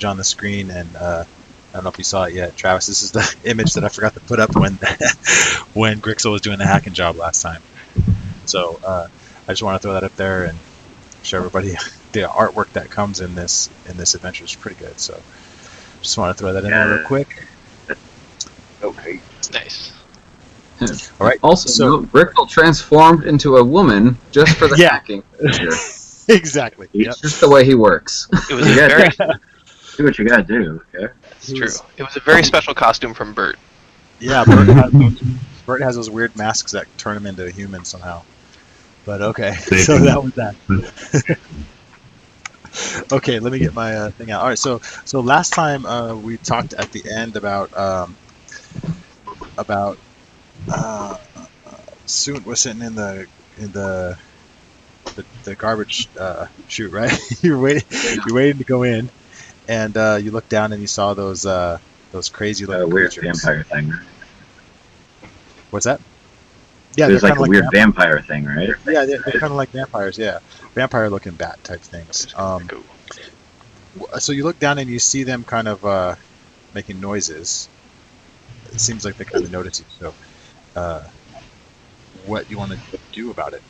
on the screen, and I don't know if you saw it yet, Travis. This is the image that I forgot to put up when when Grixel was doing the hacking job last time. So I just want to throw that up there and show everybody the artwork that comes in this adventure is pretty good. So just want to throw that in there real quick. Okay. Nice. All right. Also, so Grixel transformed into a woman just for the hacking. Exactly. It's just the way he works. It was a very. Do what you gotta do. Okay. It's true. It was a very special costume from Burt. Yeah, Burt has those weird masks that turn him into a human somehow. But okay, so that was that. Okay, let me get my thing out. All right, so last time we talked at the end about Soont was sitting in the garbage chute, right? You're waiting to go in, and you look down and you saw those crazy looking weird creatures. vampire thing. What's that? Yeah, There's they're like a weird vampire thing, right? Yeah, they're kind of like vampires. Yeah, vampire-looking bat type things. So you look down and you see them kind of making noises. It seems like they kind of notice you. So, what do you want to do about it?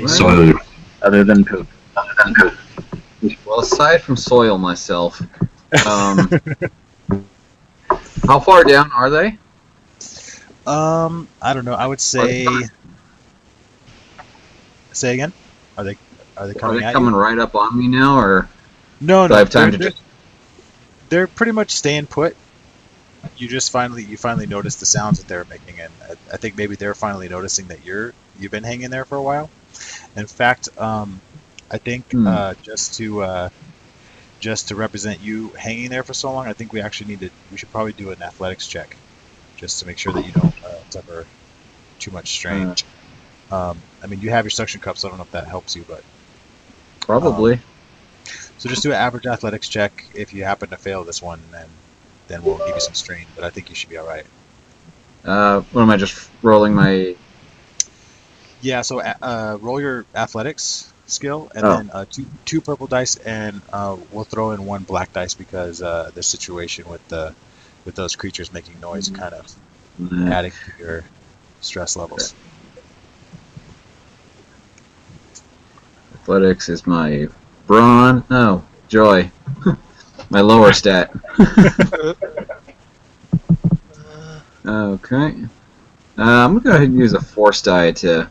Soil. Other than poop. Well, aside from soil myself, how far down are they? I don't know. I would say. Say again. Are they coming at coming you? right up on me now, or No, do I have time to just? They're pretty much staying put. You finally notice the sounds that they're making, and I think maybe they're finally noticing that you've been hanging there for a while. In fact, I think just to represent you hanging there for so long, I think we should probably do an athletics check, just to make sure that you don't suffer too much strain. I mean, you have your suction cups, so I don't know if that helps you, but Probably. So just do an average athletics check. If you happen to fail this one, then we'll give you some strain, but I think you should be all right. What am I just rolling my? Yeah, so roll your athletics skill, and then two purple dice, and we'll throw in one black dice because the situation with those creatures making noise kind of adding to your stress levels. Athletics is my brawn. Oh, joy. My lower stat. Okay. I'm going to go ahead and use a force die to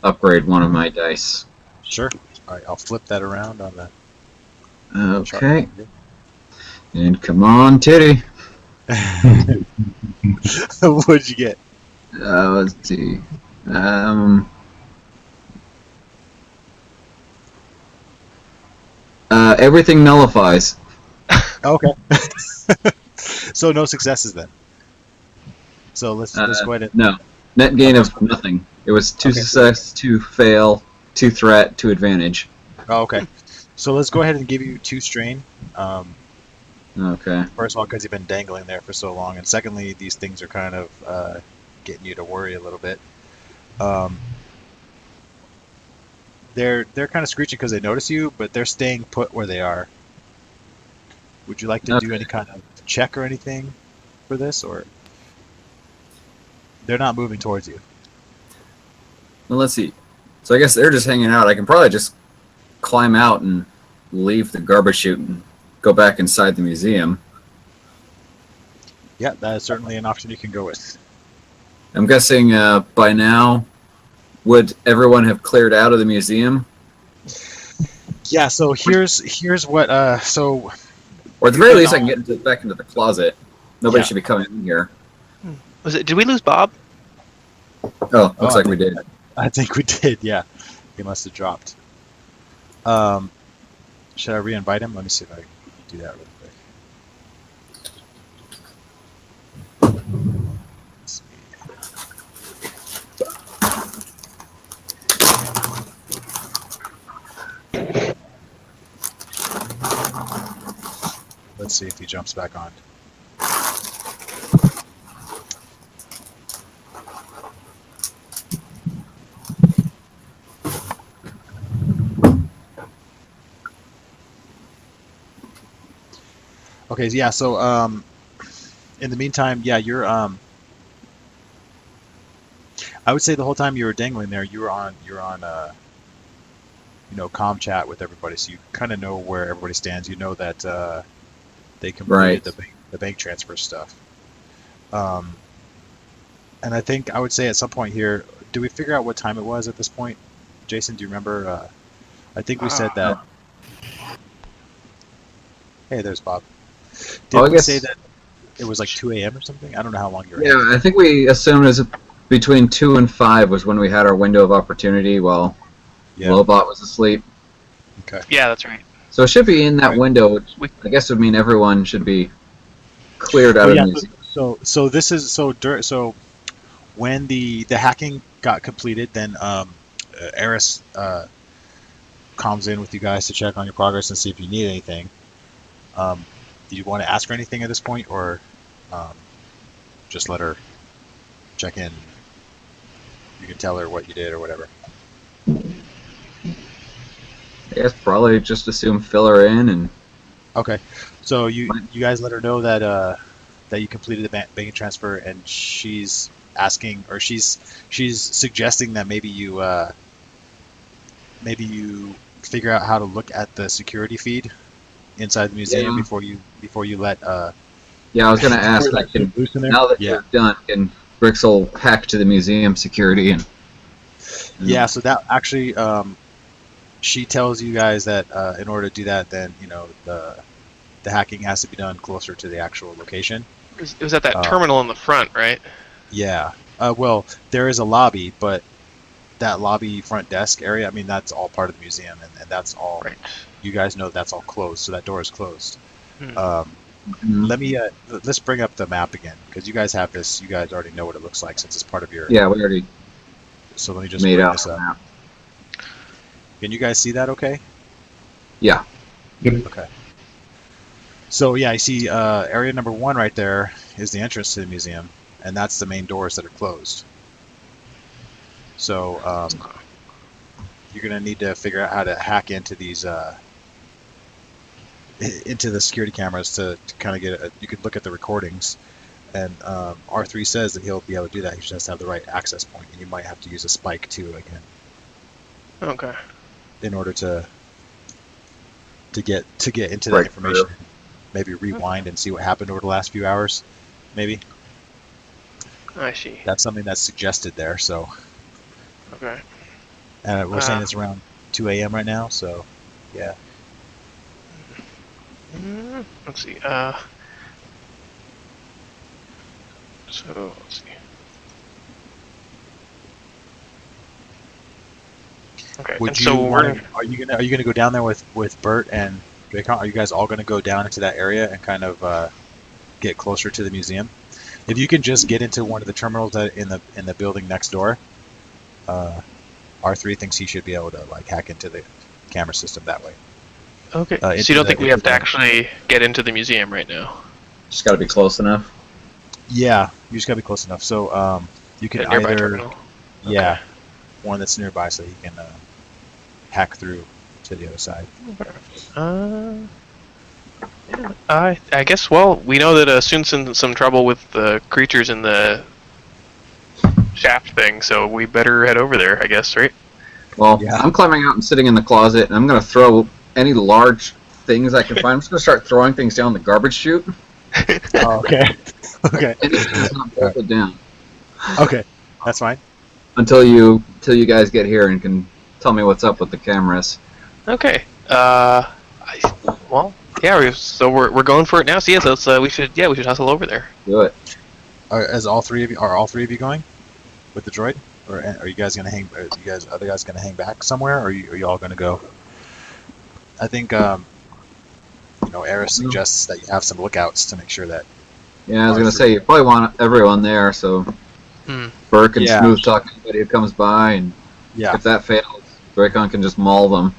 upgrade one of my dice. Sure. All right, I'll flip that around on the Okay. And come on, titty. What'd you get? Let's see. Everything nullifies. Okay. So no successes then. So let's go ahead and... No. Net gain of nothing. It was 2 success, 2 fail, 2 threat, 2 advantage. Oh, okay. So let's go ahead and give you 2 strain. Okay. First of all, because you've been dangling there for so long, and secondly, these things are kind of getting you to worry a little bit. They're kind of screeching because they notice you, but they're staying put where they are. Would you like to do any kind of check or anything for this, or they're not moving towards you? Well, let's see. So I guess they're just hanging out. I can probably just climb out and leave the garbage chute and go back inside the museum. Yeah, that is certainly an option you can go with. I'm guessing by now, would everyone have cleared out of the museum? Yeah. So here's what. Or at the very least, I can get back into the closet. Nobody should be coming in here. Did we lose Bob? Oh, looks like we did. I think we did. Yeah, he must have dropped. Should I re-invite him? Let me see if I can do that real quick. Let's see if he jumps back on. Okay, yeah. So in the meantime, yeah, you're I would say the whole time you were dangling there, you're on comm chat with everybody, so you kind of know where everybody stands. You know that they completed Right. the bank transfer stuff. Um, and I think I would say at some point here, do we figure out what time it was at this point? Jason, do you remember? I think we said that. Hey, there's Bob. Oh, I Didn't we say guess. that it was like 2 a.m. or something? I don't know how long you were. Yeah, I think we assumed it was between 2 and 5 was when we had our window of opportunity while Yeah. Lobot was asleep. Okay. Yeah, that's right. So it should be in that Right. window, which We- I guess would mean everyone should be cleared out Well, of yeah. the museum. So this is so when the hacking got completed, then Eris comes in with you guys to check on your progress and see if you need anything. Do you want to ask her anything at this point, or just let her check in? You can tell her what you did or whatever. I guess probably just assume fill her in and Okay. So you guys let her know that that you completed the bank transfer, and she's asking, or she's suggesting that maybe you figure out how to look at the security feed inside the museum Yeah. before you let yeah, I was gonna ask before you like, let it loose in there. now that Yeah. you're done, can Grixel hack to the museum security and Yeah, so that actually, she tells you guys that in order to do that, then the hacking has to be done closer to the actual location. It was at that terminal in the front, right? Yeah. Well, there is a lobby, but that lobby front desk area, I mean, that's all part of the museum, and that's all. Right. You guys know that's all closed, so that door is closed. Hmm. Let me let's bring up the map again, because you guys have this. You guys already know what it looks like since it's part of your. yeah, we already So let me just made bring out this the up. map. Can you guys see that? Okay. Yeah. Okay. So yeah, I see area number 1 right there is the entrance to the museum, and that's the main doors that are closed. So you're gonna need to figure out how to hack into these into the security cameras to kind of get you could look at the recordings, and R3 says that he'll be able to do that. He just has to have the right access point, and you might have to use a spike too again Okay. in order to get into that Right. information. Maybe rewind and see what happened over the last few hours. Maybe I see. that's something that's suggested there. So Okay. we're saying it's around 2 a.m. right now. So yeah. Let's see. So let's see. Okay. Would and you so we're are you gonna go down there with Burt and Dracon? Are you guys all gonna go down into that area and kind of get closer to the museum? If you can just get into one of the terminals that in the building next door, R3 thinks he should be able to like hack into the camera system that way. okay. So into you don't the- think we into have to the- actually get into the museum right now? Just gotta be close enough. Yeah, you just gotta be close enough. So you can That nearby either terminal. yeah, one that's nearby so he can hack through to the other side. Yeah, I guess. Well, we know that Soon's in some trouble with the creatures in the shaft thing, so we better head over there. I guess, right? Well, Yeah. I'm climbing out and sitting in the closet, and I'm gonna throw any large things I can find. I'm just gonna start throwing things down the garbage chute. Oh, okay. Okay. Anything's not bolted down Okay. That's fine. until you guys get here and can tell me what's up with the cameras. Okay. Well, yeah. So we're going for it now. So yeah, let's we should hustle over there. Do it. Are all three of you going with the droid, or are you guys gonna hang? Are you guys other guys gonna hang back somewhere, or are you all gonna go? I think Eris suggests that you have some lookouts to make sure that. Yeah, I was gonna say you probably want everyone there, so Burke can Yeah. smooth talk anybody who comes by, and Yeah. if that fails, Dracon can just maul them.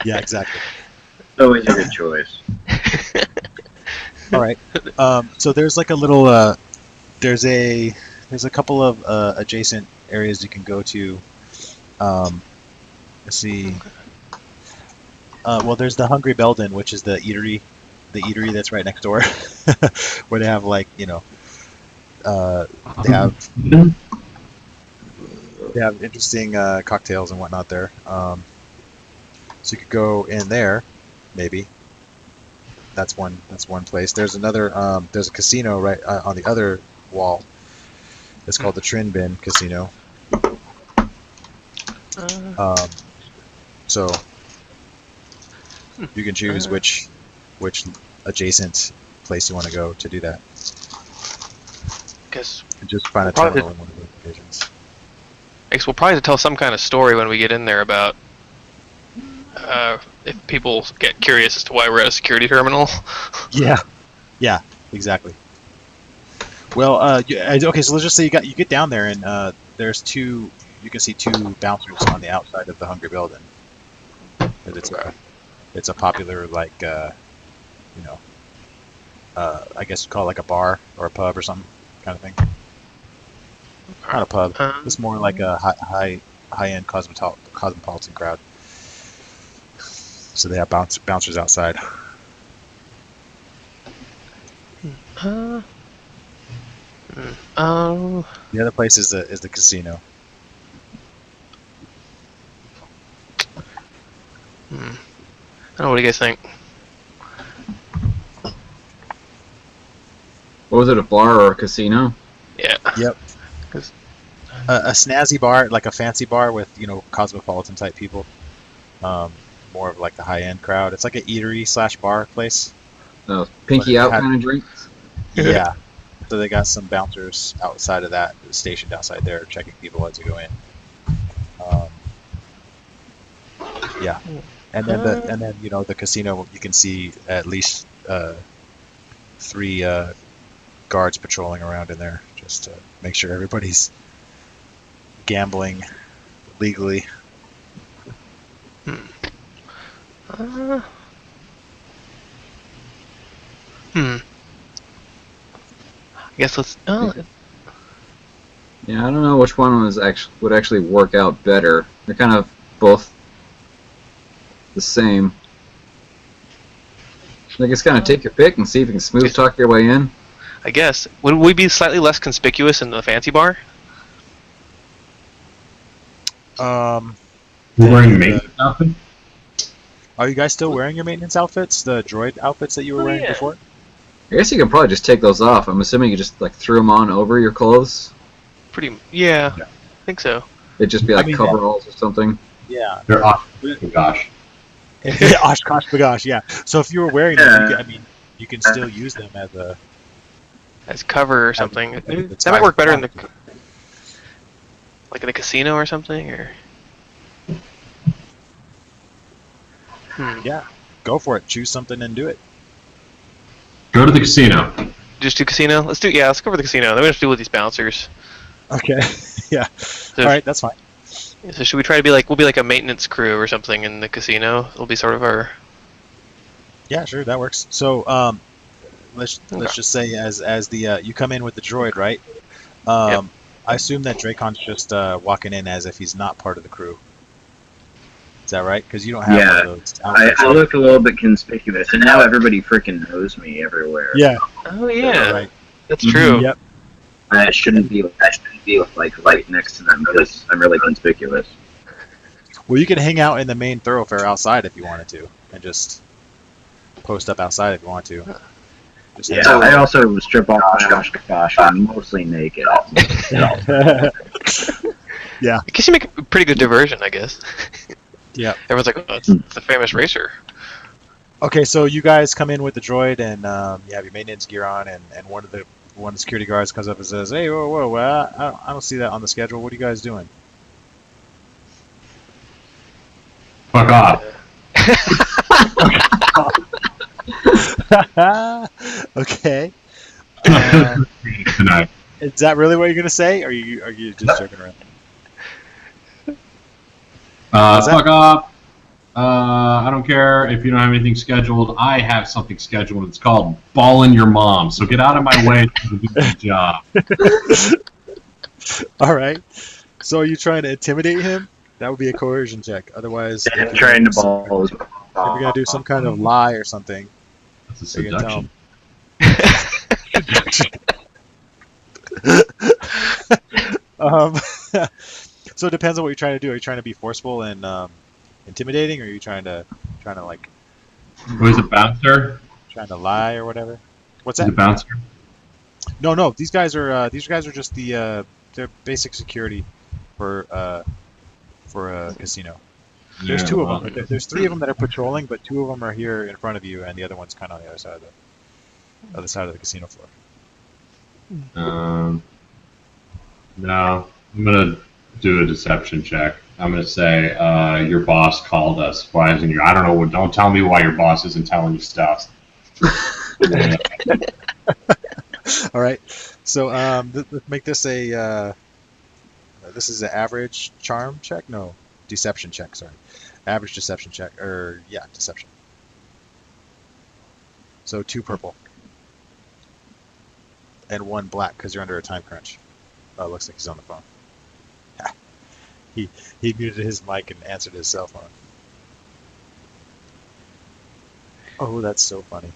Yeah. Exactly. Always a good choice. All right. So there's like a little. There's a couple of adjacent areas you can go to. Let's see. Well, there's the Hungry Belden, which is the eatery the eatery that's right next door, where they have like they have interesting cocktails and whatnot there. So you could go in there, maybe. That's one place. There's another. There's a casino right on the other wall. It's called the Trin Bin Casino. So you can choose which adjacent place you want to go to do that. Guess And just find a terminal in one of those locations. I guess we'll probably tell some kind of story when we get in there about if people get curious as to why we're at a security terminal. Yeah, exactly. Well, okay. So let's just say you get down there and there's two. You can see two bouncers on the outside of the Hungry Building. It's a popular I guess you call it like a bar or a pub or something kind of thing. Not a pub. It's more like a high-end cosmopolitan crowd. So they have bouncers outside. Oh. The other place is the casino. I don't know. What do you guys think? What was it, a bar or a casino? Yeah. Yep. A snazzy bar, like a fancy bar with cosmopolitan type people. More of like the high end crowd. It's like an eatery / bar place. Pinky out kind of drinks? Yeah. So they got some bouncers outside of that, stationed outside there, checking people as you go in. Yeah. And then the casino, you can see at least 3 guards patrolling around in there just to make sure everybody's gambling legally. I guess let's. Yeah, I don't know which one would actually work out better. They're kind of both the same. I guess kind of take your pick and see if you can smooth talk your way in. I guess. Would we be slightly less conspicuous in the fancy bar? We're wearing maintenance outfit? Are you guys still wearing your maintenance outfits? The droid outfits that you were wearing before? I guess you can probably just take those off. I'm assuming you just threw them on over your clothes. Yeah. I think so. It'd just be coveralls or something. Yeah. They're off. Gosh. Oshkosh bagosh, yeah. So if you were wearing them, you can still use them as cover or something. That might work better in the casino or something, or. Yeah, go for it. Choose something and do it. Go to the casino. Just do casino? Let's go over the casino. Then we have to deal with these bouncers. Okay. Yeah. So, all right, that's fine. So should we try to we'll be like a maintenance crew or something in the casino? It'll be sort of our. Yeah, sure, that works. So, let's just say as the you come in with the droid, right? Yep. I assume that Dracon's just walking in as if he's not part of the crew. Is that right? Because you don't have one of those. I look a little bit conspicuous, and now everybody freaking knows me everywhere. Yeah. Oh yeah, right. That's true. Yep. I shouldn't be right next to them because I'm really conspicuous. Well, you can hang out in the main thoroughfare outside if you wanted to, and just post up outside if you want to. I also strip off my gosh. I'm mostly naked. Yeah. I guess you make a pretty good diversion, I guess. Yeah. Everyone's like, oh, it's the famous racer. Okay, so you guys come in with the droid, and you have your maintenance gear on, and one of the security guards comes up and says, "Hey, whoa, I don't see that on the schedule. What are you guys doing?" Fuck off. Okay. Tonight. Is that really what you're gonna say? Or are you just joking around? Fuck off. I don't care if you don't have anything scheduled. I have something scheduled. It's called Ballin' Your Mom. So get out of my way to do the job. All right. So are you trying to intimidate him? That would be a coercion check. Otherwise, I'm trying to ball. if you're gonna do some kind of lie or something. It's a Are you gonna tell seduction. So it depends on what you're trying to do. Are you trying to be forceful and intimidating, or are you trying to like Who's a bouncer? trying to lie or whatever? What's He's that? a bouncer. No. These guys are just the they're basic security for a casino. There's Yeah, two well, of them. There's three of them that are patrolling, but two of them are here in front of you, and the other one's kind of on the other side of the casino floor. No, I'm gonna do a deception check. I'm gonna say your boss called us. Why isn't you? I don't know. Don't tell me why your boss isn't telling you stuff. All right. So let's make this a this is an average charm check. No, deception check. Sorry, average deception check. Or yeah, deception. So 2 purple and 1 black because you're under a time crunch. Oh, looks like he's on the phone. he muted his mic and answered his cell phone. Oh, that's so funny.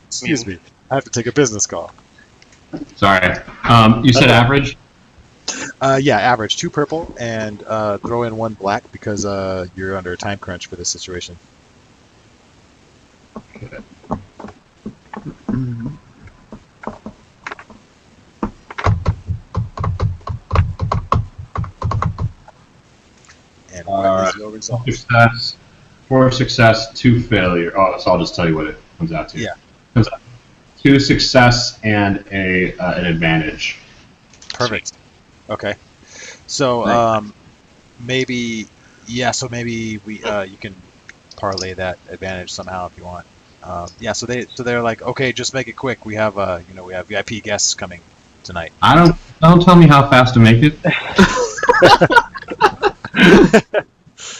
Excuse me. I have to take a business call. Sorry. You said average? Yeah, average 2 purple and throw in 1 black because you're under a time crunch for this situation. And what is your result? Success. 4 success, 2 failure. Oh, so I'll just tell you what it comes out to. Yeah. It comes out 2 success and an advantage. Perfect. Okay. So maybe so maybe we you can parlay that advantage somehow if you want. Yeah. So they're like, okay, just make it quick. We have we have VIP guests coming tonight. Don't tell me how fast to make it.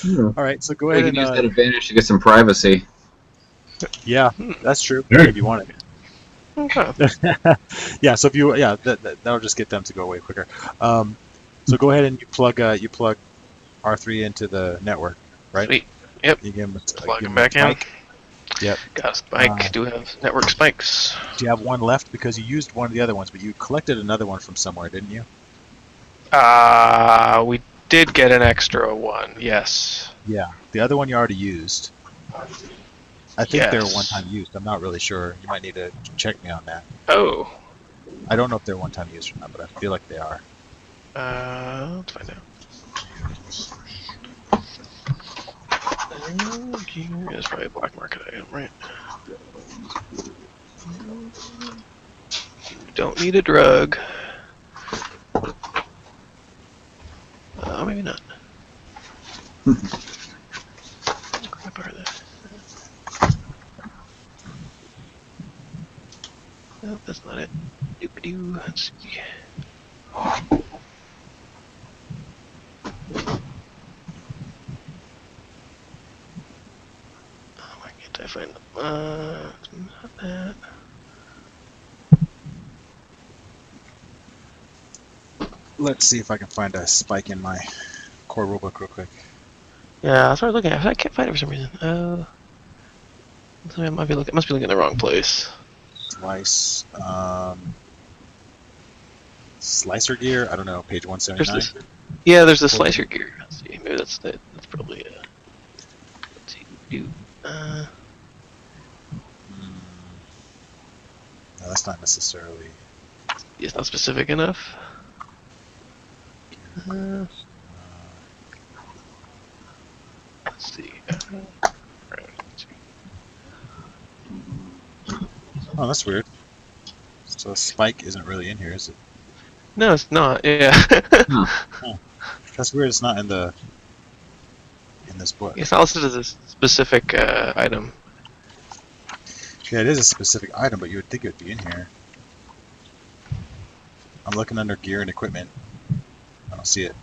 All right. So go We ahead can and use that advantage to get some privacy. yeah, that's true. Very If you want it. Okay. Yeah. So if you that'll just get them to go away quicker. So go ahead and you plug R3 into the network, right? Sweet. Yep. You give them Plug give him them a back in. spike. Yep. Got a spike. Do we have network spikes? Do you have 1 left because you used one of the other ones, but you collected another one from somewhere, didn't you? We did get an extra one. Yes. Yeah. The other one you already used. I think they're Yes. one-time used. I'm not really sure. You might need to check me on that. Oh. I don't know if they're one-time used or not, but I feel like they are. Let's find out. Gear is probably a black market item, right? Don't need a drug. Maybe not. Crap are they? Nope, that's not it. Doop-a-doo. Let's see. Why can't I find them? Not that. Let's see if I can find a spike in my core rulebook real quick. Yeah, I started looking at it. I can't find it for some reason. So I must be looking in the wrong place. Slice. Slicer gear? I don't know. Page 179. Yeah, there's the slicer gear. Let's see. Maybe that's probably let's see. No, that's not necessarily. It's not specific enough. Let's see. Oh, that's weird. So spike isn't really in here, is it? No, it's not. Yeah. That's weird. It's not in this book. It's not listed as a specific item. Yeah, it is a specific item, but you would think it would be in here. I'm looking under gear and equipment. I don't see it.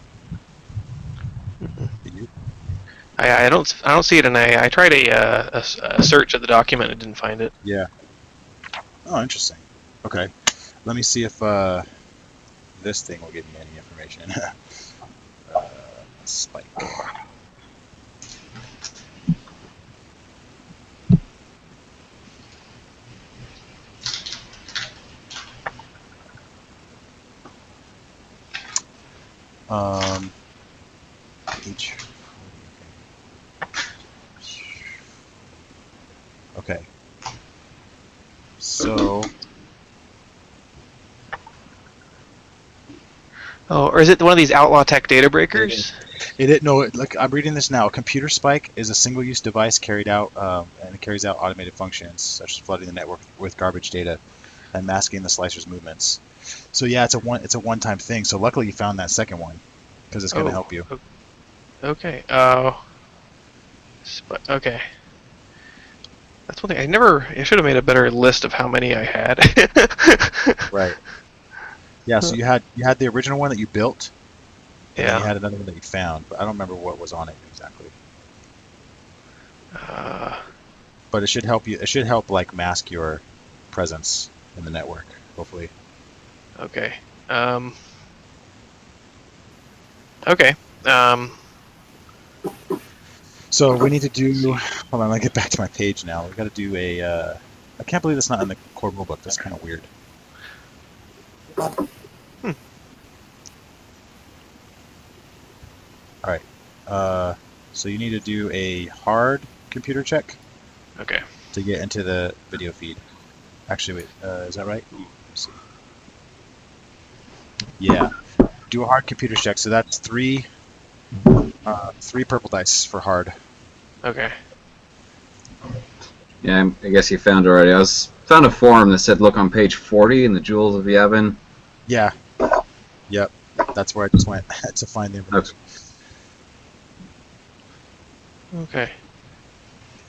Do you? I don't see it, and I tried a search of the document and didn't find it. Yeah. Oh, interesting. Okay. Let me see if this thing will give me any information. spike. Page. Okay. So. Oh, or is it one of these outlaw tech data breakers? Look, I'm reading this now. A computer spike is a single-use device carried out, and it carries out automated functions such as flooding the network with garbage data and masking the slicer's movements. So yeah, it's a one-time thing. So luckily you found that second one because it's going to help you. Okay. Okay. That's one thing. I should have made a better list of how many I had. Right. Yeah. So you had the original one that you built. And then Yeah. you had another one that you found, but I don't remember what was on it exactly. But it should help you. It should help like mask your presence in the network, hopefully. Okay. Okay. So we need to do. Hold on, let me get back to my page now. We got to do a. I can't believe it's not in the core rulebook. That's kind of weird. All right. So you need to do a hard computer check Okay. to get into the video feed. Actually, wait. Is that right? Let's see. Yeah. Do a hard computer check. So that's three purple dice for hard. Okay. Yeah, I guess you found it already. Found a forum that said look on page 40 in the Jewels of Yavin. Yeah. Yep. That's where I just went to find the information. Okay.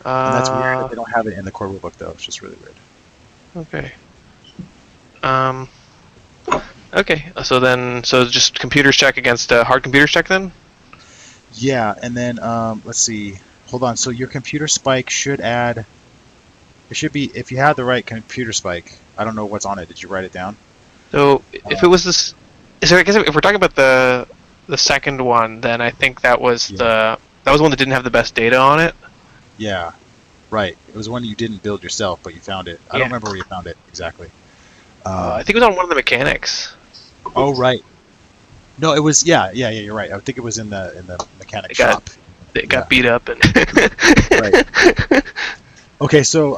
And that's weird that they don't have it in the core rulebook, though. It's just really weird. Okay. Okay. So just computers check against hard computers check then? Yeah, and then let's see. Hold on. So your computer spike should add. It should be if you had the right computer spike. I don't know what's on it. Did you write it down? So if it was this, so I guess if we're talking about the second one, then I think that was the one that didn't have the best data on it. Yeah, right. It was one you didn't build yourself, but you found it. I don't remember where you found it exactly. I think it was on one of the mechanics. Oh, right. No, it was. Yeah. You're right. I think it was in the mechanic shop. It got beat up and. Right. Okay, so.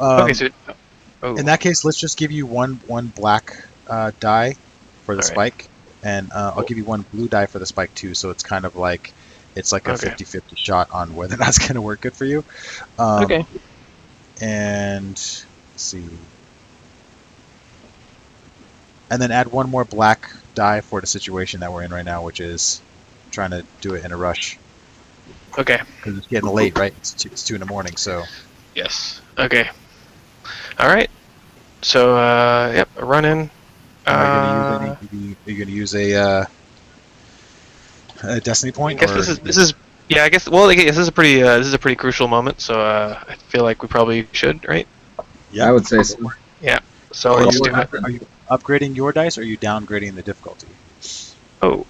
Oh. In that case, let's just give you one black die for the spike, and I'll give you one blue die for the spike too. So it's kind of like it's like a 50-50 shot on whether that's going to work good for you. Okay. And let's see. And then add one more black die for the situation that we're in right now, which is trying to do it in a rush. Okay. Because it's getting late, right? It's 2 in the morning, so. Yes. Okay. All right. So, yep, a run in. Are you going to use a destiny point? I guess this is. Yeah, I guess. Well, I guess this is a pretty crucial moment. So, I feel like we probably should, right? Yeah, I would say so. Yeah. So let's do it. Are you upgrading your dice, or are you downgrading the difficulty? Oh,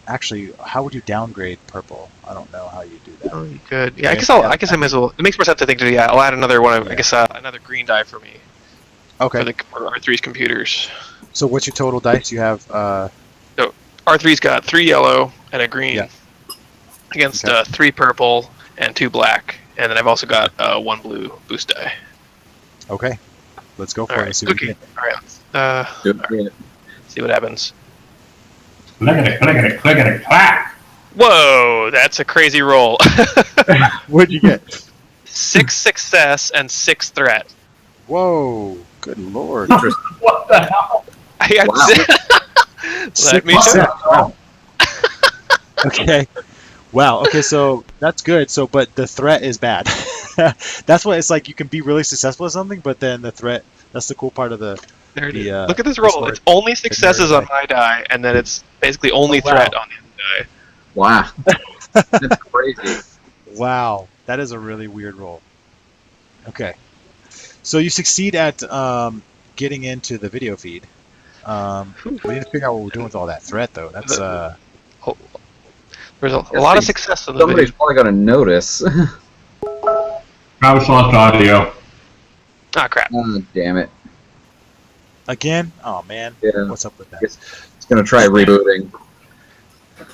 Actually, how would you downgrade purple? I don't know how you do that. Oh, you could. Yeah, I guess I might as well. It makes more sense to think to. Yeah, I'll add another one. I guess another green die for me. Okay. For the R3's computers. So what's your total dice? You have. So R3's got 3 yellow and a green. Against 3 purple and 2 black, and then I've also got 1 blue boost die. Okay. Let's go for it. See what we get. All right. See what happens. Clickety, clack. Whoa, that's a crazy roll. What'd you get? 6 success and 6 threat. Whoa, good lord. What the hell? I got Let me wow. Okay. Wow. Okay, so that's good. So, but the threat is bad. That's what it's like. You can be really successful at something, but then the threat. That's the cool part of the. There it is. Look at this roll. It's only successes on my die, and then it's basically only threat on his die. Wow. That's crazy. Wow, that is a really weird roll. Okay, so you succeed at getting into the video feed. We need to figure out what we're doing with all that threat, though. That's There's a lot of success in the Somebody's video. probably gonna notice. Travis lost audio. Ah, crap. Oh, damn it. Again? Oh man. Yeah. What's up with that? It's gonna try rebooting.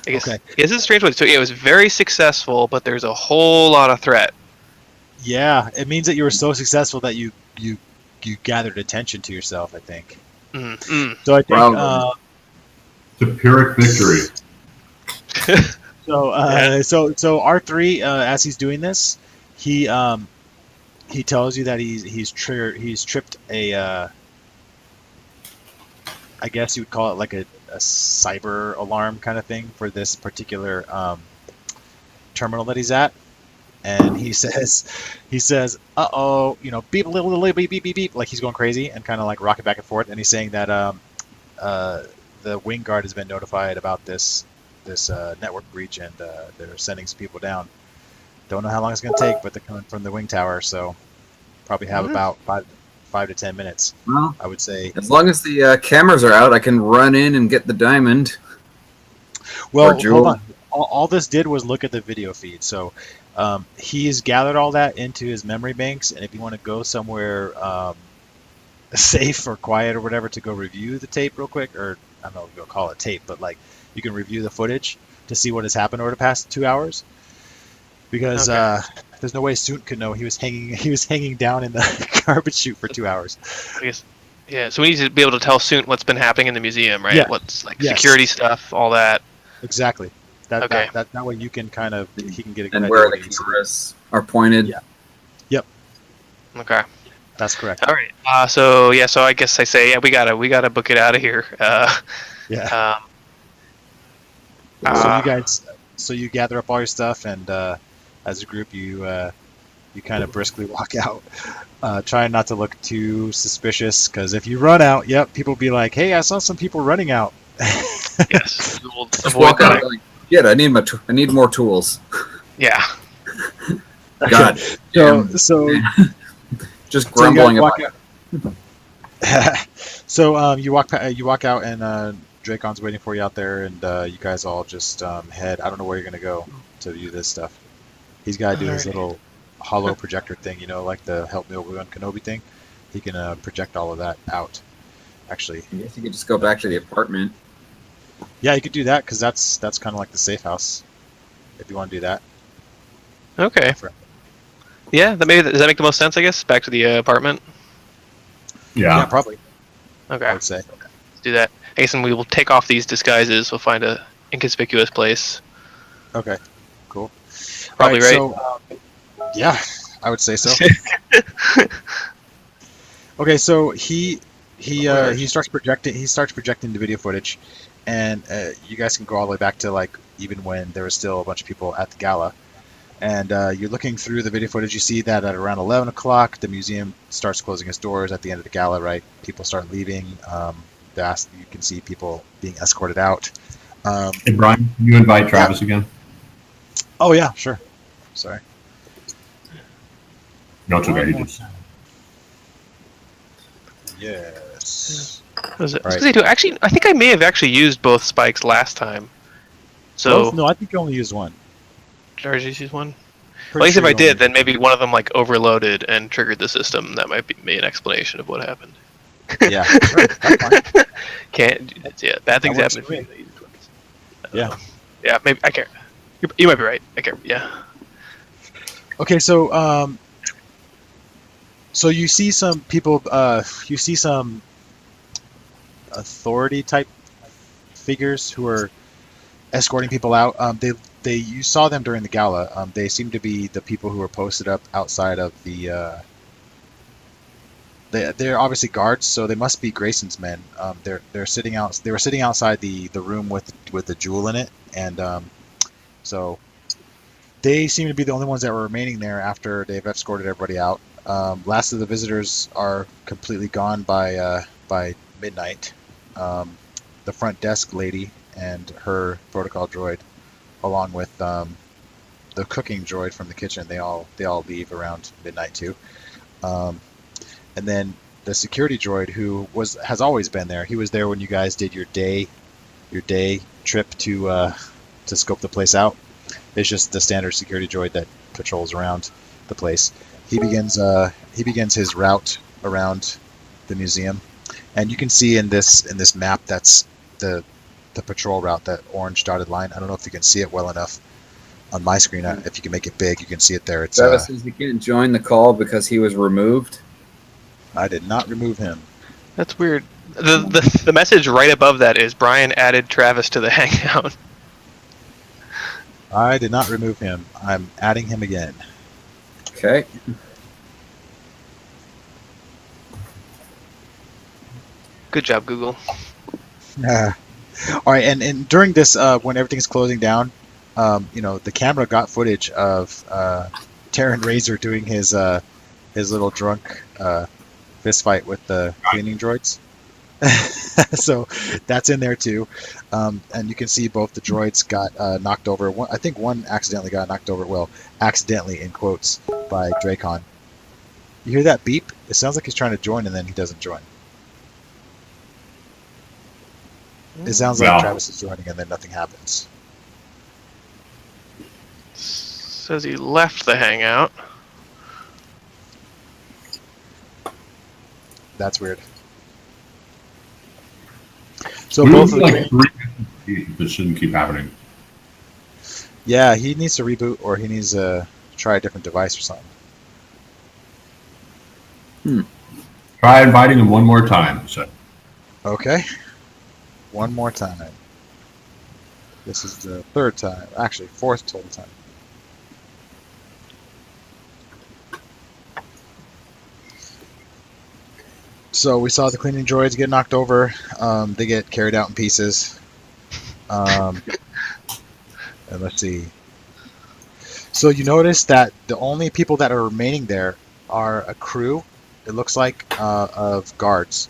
I guess, Okay. this is a strange one. So it was very successful, but there's a whole lot of threat. Yeah, it means that you were so successful that you gathered attention to yourself, I think. So I think Probably. It's a Pyrrhic victory. so so R3 as he's doing this, he tells you that he's tripped a I guess you would call it like a cyber alarm kind of thing for this particular terminal that he's at. And he says, uh-oh, you know, beep, beep, beep, beep, beep, beep, like he's going crazy and kind of like rocking back and forth. And he's saying that the wing guard has been notified about this network breach, and they're sending some people down. Don't know how long it's going to take, but they're coming from the wing tower, so probably have about 5 to 10 minutes, Well, I would say. as long as the cameras are out, I can run in and get the diamond. Well, Or Jewel. hold on. All this did was look at the video feed, so he's gathered all that into his memory banks, and if you want to go somewhere safe or quiet or whatever to go review the tape real quick, or I don't know if you'll call it tape, but like you can review the footage to see what has happened over the past 2 hours, because there's no way Soont could know he was hanging down in the garbage chute for 2 hours. I guess, yeah, so we need to be able to tell Soont what's been happening in the museum, right? Yeah. What's like Yes. security stuff, all that. Exactly. That, Okay. that way you can kind of he can get a good And idea where what the he needs to do. cameras are pointed. Yeah. Okay. That's correct. All right. So I guess I say, yeah, we gotta book it out of here. Yeah. So you gather up all your stuff, and as a group, you kind of briskly walk out, trying not to look too suspicious, because if you run out, people will be like, "Hey, I saw some people running out." Yes. We'll Just avoid walk out that. like, shit, I need more tools. Yeah. God. So Just you grumbling guys about walk out. So you walk out, and Dracon's waiting for you out there, and you guys all just head. I don't know where you're gonna go to view this stuff. He's got to do his Alrighty. little hollow projector thing, like the help me Obi-Wan Kenobi thing. He can project all of that out. Actually, I guess you could just go back to the apartment. yeah, you could do that, because that's kind of like the safe house. If you want to do that. Okay. Yeah. Does that make the most sense? I guess back to the apartment. Yeah, Yeah. probably. Okay. I would say. Let's do that. I guess, and we will take off these disguises. We'll find a inconspicuous place. Okay. Cool. Probably right. So, yeah, I would say so. Okay, so he starts projecting. He starts projecting the video footage, and you guys can go all the way back to like even when there was still a bunch of people at the gala. And you're looking through the video footage. You see that at around 11 o'clock, the museum starts closing its doors at the end of the gala. Right, people start leaving. You can see people being escorted out. Hey, Brian, can you invite Travis again? Oh yeah, sure. Sorry. No, it's okay. He just... Yes. Was it? Right. Actually, I think I may have actually used both spikes last time. So Both? No, I think you only used one. Charge used one. Pretty Well, at least sure if I you only did, used then maybe one of them like overloaded and triggered the system. That might be an explanation of what happened. Yeah, sure, that's fine. Bad things works happen. for me. If you use twins. Yeah. Yeah, maybe I can't. You might be right. I can't. Yeah. Okay, so so you see some people. You see some authority type figures who are escorting people out. You saw them during the gala. They seem to be the people who were posted up outside of the. They're obviously guards, so they must be Grayson's men. They're sitting out. They were sitting outside the room with the jewel in it, and so they seem to be the only ones that were remaining there after they've escorted everybody out. Last of the visitors are completely gone by midnight. The front desk lady and her protocol droid, along with the cooking droid from the kitchen, they all leave around midnight too. And then the security droid, who has always been there. He was there when you guys did your day trip to to scope the place out. It's just the standard security droid that patrols around the place. He begins his route around the museum, and you can see in this map that's the patrol route, that orange dotted line. I don't know if you can see it well enough on my screen. If you can make it big, you can see it there. It's Travis says he can't join the call because he was removed. I did not remove him. That's weird. The message right above that is Brian added Travis to the hangout. I did not remove him. I'm adding him again. Okay. Good job, Google. All right, and during this, when everything's closing down, the camera got footage of Terran Razor doing his little drunk fist fight with the cleaning droids. So that's in there too, and you can see both the droids got knocked over. I think one accidentally got knocked over. Well, accidentally in quotes by Dracon. You hear that beep? It sounds like he's trying to join, and then he doesn't join. It sounds like Travis is joining, and then nothing happens. Says he left the hangout. That's weird. So both of them. This shouldn't keep happening. Yeah, he needs to reboot, or he needs to try a different device or something. Try inviting him one more time. So. Okay. One more time. This is the third time. Actually, fourth total time. So we saw the cleaning droids get knocked over. They get carried out in pieces. And let's see. So you notice that the only people that are remaining there are a crew, it looks like, of guards.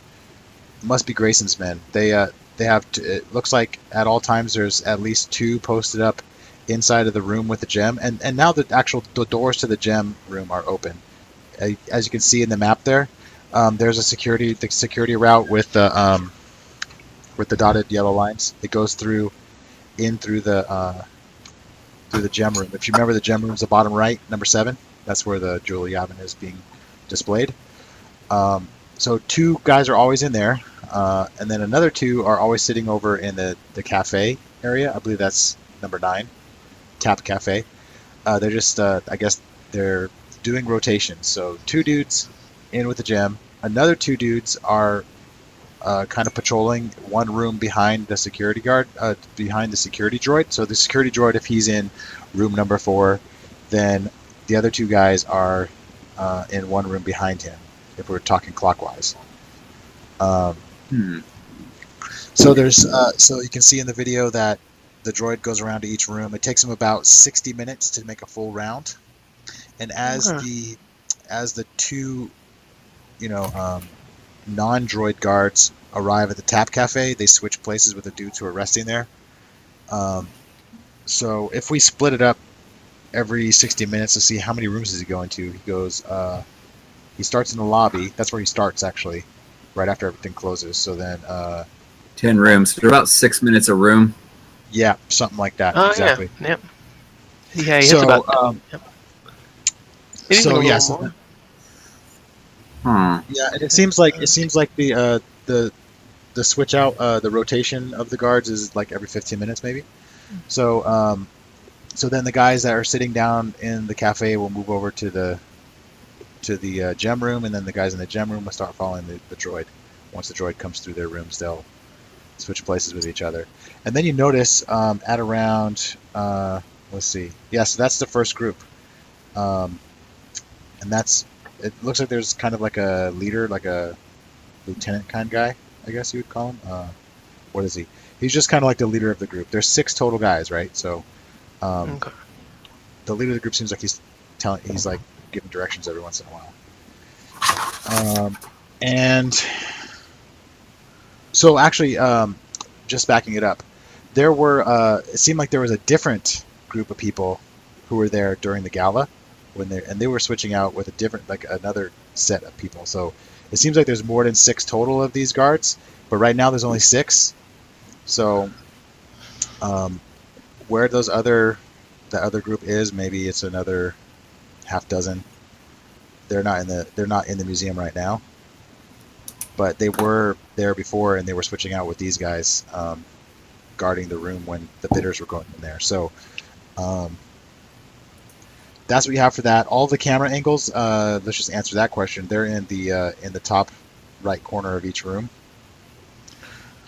Must be Grayson's men. They have. It looks like at all times there's at least 2 posted up inside of the room with the gem, and now the doors to the gem room are open. As you can see in the map there, there's a security route with the dotted yellow lines. It goes through the gem room. If you remember, the gem room's the bottom right, number 7. That's where the Jewel of Yavin is being displayed. So 2 guys are always in there, and then another 2 are always sitting over in the cafe area. I believe that's number 9, Tap Cafe. They're just, I guess, they're doing rotations. So 2 dudes in with the gem. Another 2 dudes are kind of patrolling one room behind the security guard, behind the security droid. So the security droid, if he's in room number 4, then the other 2 guys are in one room behind him, if we're talking clockwise. So there's so you can see in the video that the droid goes around to each room. It takes him about 60 minutes to make a full round, and as the 2 non-droid guards arrive at the Tap Cafe, they switch places with the dudes who are resting there. So if we split it up every 60 minutes to see how many rooms is he going to, he goes. He starts in the lobby. That's where he starts, actually, right after everything closes. So then 10 rooms. They're about 6 minutes a room. Yeah, something like that. Oh, exactly. Yeah. Yep. Yeah, he So, hits about. Yep. Maybe even a little yes. more. Yeah, and it seems like the switch out, the rotation of the guards is like every 15 minutes, maybe. So so then the guys that are sitting down in the cafe will move over to the gem room, and then the guys in the gem room will start following the droid. Once the droid comes through their rooms, they'll switch places with each other. And then you notice at around, let's see, yeah, so that's the first group. And it looks like there's kind of like a leader, like a lieutenant kind of guy, I guess you would call him. What is he? He's just kind of like the leader of the group. There's 6 total guys, right? So Okay. the leader of the group seems like he's like giving directions every once in a while. And so actually, just backing it up, there were it seemed like there was a different group of people who were there during the gala and they were switching out with a different, like another set of people. So it seems like there's more than 6 total of these guards, but right now there's only 6. So where the other group is, maybe it's another half dozen. They're not in the museum right now, but they were there before, and they were switching out with these guys, guarding the room when the bidders were going in there. So that's what you have for that. All the camera angles. Let's just answer that question. They're in the top right corner of each room,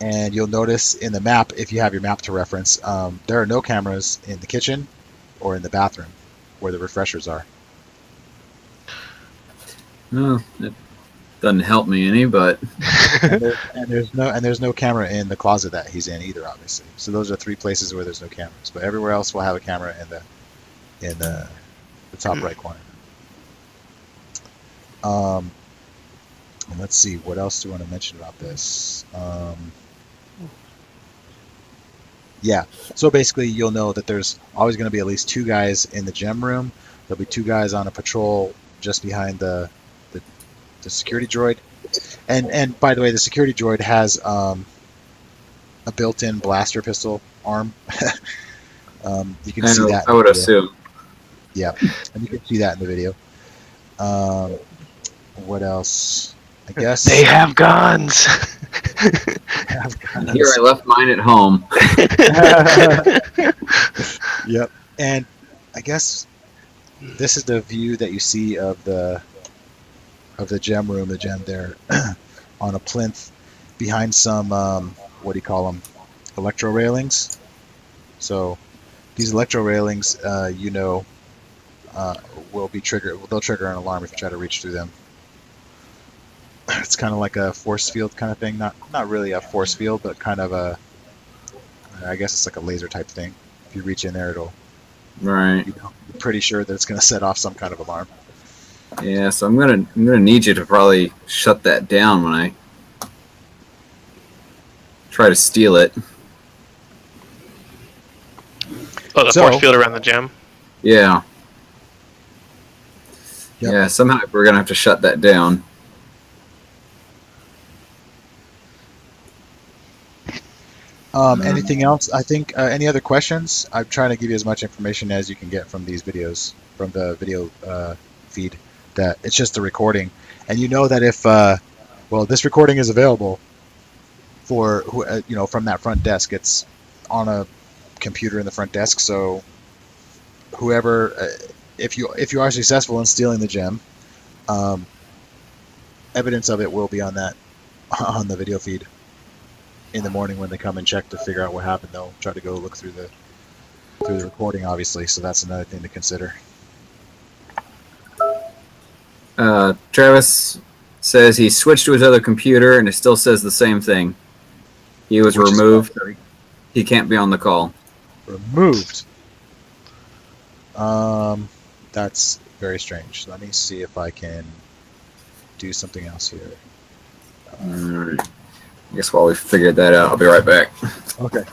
and you'll notice in the map, if you have your map to reference, there are no cameras in the kitchen or in the bathroom where the refreshers are. Well, it doesn't help me any, but and there's no camera in the closet that he's in either, obviously. So those are 3 places where there's no cameras, but everywhere else will have a camera in the top right corner. And let's see, what else do you want to mention about this? Yeah, so basically you'll know that there's always going to be at least 2 guys in the gem room. There'll be 2 guys on a patrol just behind the security droid. And by the way, the security droid has a built-in blaster pistol arm. You can see that. I would assume. Yeah, and you can see that in the video. What else? I guess They have guns. Here, I left mine at home. Yep. And I guess this is the view that you see of the gem room, the gem there, on a plinth behind some what do you call them? Electro railings. So these electro railings, will be triggered. They'll trigger an alarm if you try to reach through them. It's kind of like a force field kind of thing. Not really a force field, but kind of I guess it's like a laser type thing. If you reach in there, it'll. Right. You're pretty sure that it's going to set off some kind of alarm. Yeah, so I'm gonna need you to probably shut that down when I try to steal it. Oh, the force field around the gem. Yeah. Yep. Yeah, somehow we're gonna have to shut that down. Anything else? I think any other questions? I'm trying to give you as much information as you can get from these videos, from the video feed. That it's just a recording, and you know that if this recording is available for from that front desk. It's on a computer in the front desk, so whoever, if you are successful in stealing the gem, evidence of it will be on the video feed in the morning when they come and check to figure out what happened. They'll try to go look through the recording, obviously, so that's another thing to consider. Travis says he switched to his other computer and it still says the same thing. He was removed. He can't be on the call. Removed. That's very strange. Let me see if I can do something else here. Alright. I guess while we figured that out, I'll be right back. Okay.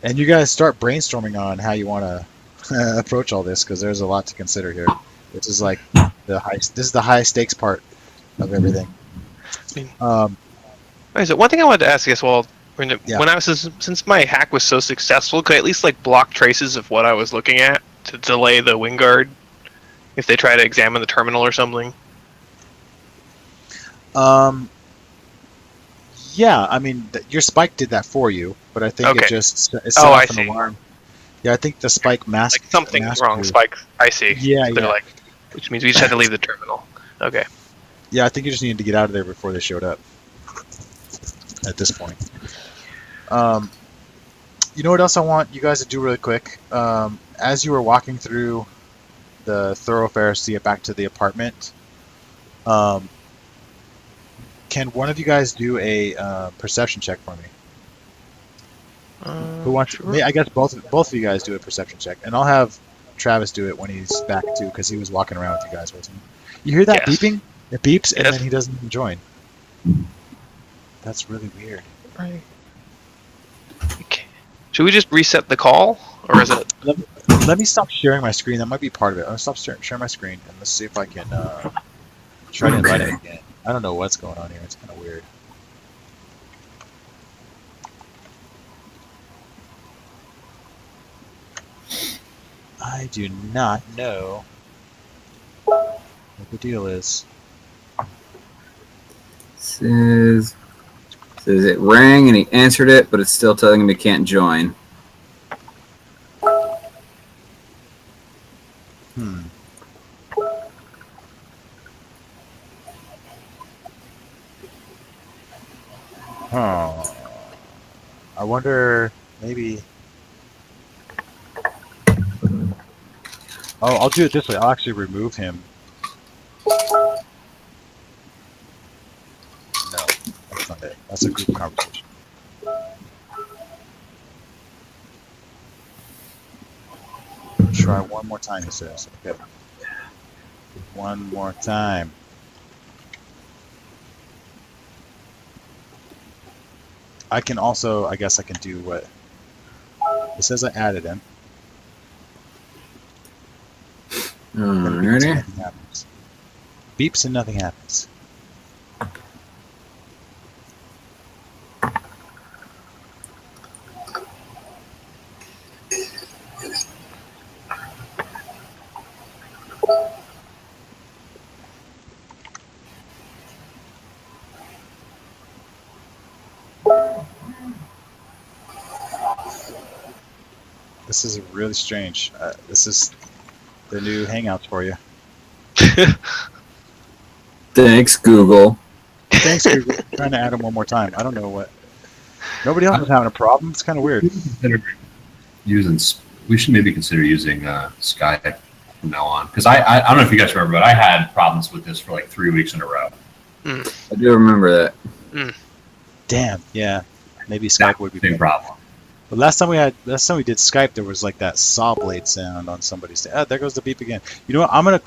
And you guys start brainstorming on how you want to approach all this, because there's a lot to consider here. This is like this is the high stakes part of everything. So one thing I wanted to ask you as well, when I was, since my hack was so successful, could I at least like block traces of what I was looking at to delay the wing guard if they try to examine the terminal or something? Yeah, I mean, your spike did that for you, but I think it set off an alarm. Yeah, I think the spike masked. Like something's wrong, spike. I see. Yeah, They're like, which means we just had to leave the terminal. Okay. Yeah, I think you just needed to get out of there before they showed up. At this point, you know what else I want you guys to do really quick? As you were walking through the thoroughfares to get back to the apartment, can one of you guys do a perception check for me? Who wants? Sure. I guess both of you guys do a perception check, and I'll have Travis do it when he's back too, because he was walking around with you guys, wasn't he? You hear that beeping? It beeps, and then he doesn't even join. That's really weird. Right. Okay. Should we just reset the call, or is it? Let me stop sharing my screen. That might be part of it. I'll stop sharing my screen, and let's see if I can try to invite it again. I don't know what's going on here. It's kind of weird. I do not know what the deal is. Says it rang and he answered it, but it's still telling him he can't join. Huh. I wonder, maybe... Oh, I'll do it this way. I'll actually remove him. No, that's not it. That's a group conversation. Try one more time, it says. Okay. One more time. I can also, I guess I can do what... It says I added him. Alrighty. Nothing happens. Beeps and nothing happens. This is really strange. This is the new Hangouts for you. Thanks, Google. Thanks, Google. Trying to add them one more time. I don't know what. Nobody else is having a problem. It's kind of weird. We should maybe consider using Skype from now on, because I don't know if you guys remember, but I had problems with this for like 3 weeks in a row. I do remember that. Damn. Yeah. Maybe Skype would be same better. problem. But last time we did Skype, there was like that saw blade sound on somebody's. Oh, there goes the beep again. You know what? I'm gonna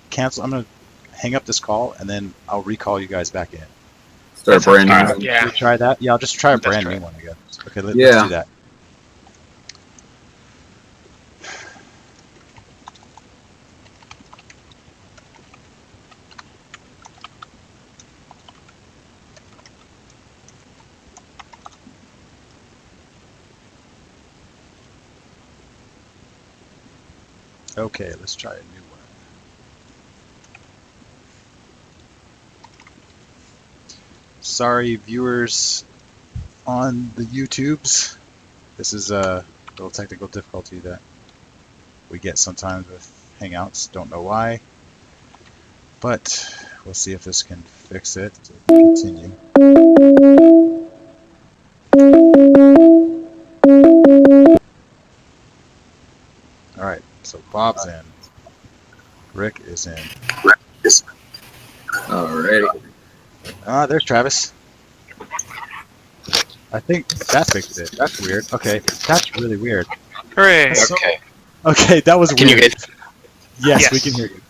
cancel. I'm gonna hang up this call, and then I'll recall you guys back in. Start brand new. Right. Yeah. Should we try that? Yeah, I'll just try a Let's brand try new it. one, I guess. Okay, let's Yeah. do that. Okay, let's try a new one. Sorry, viewers on the YouTubes. This is a little technical difficulty that we get sometimes with Hangouts. Don't know why, but we'll see if this can fix it. Continue. All right, so Bob's in. Rick is in. Alrighty. Ah, there's Travis. I think that fixed it. That's weird. Okay, that's really weird. Hooray! That's so- Okay. Okay, that was Can you weird. guys? Yes, Yes. we can hear you.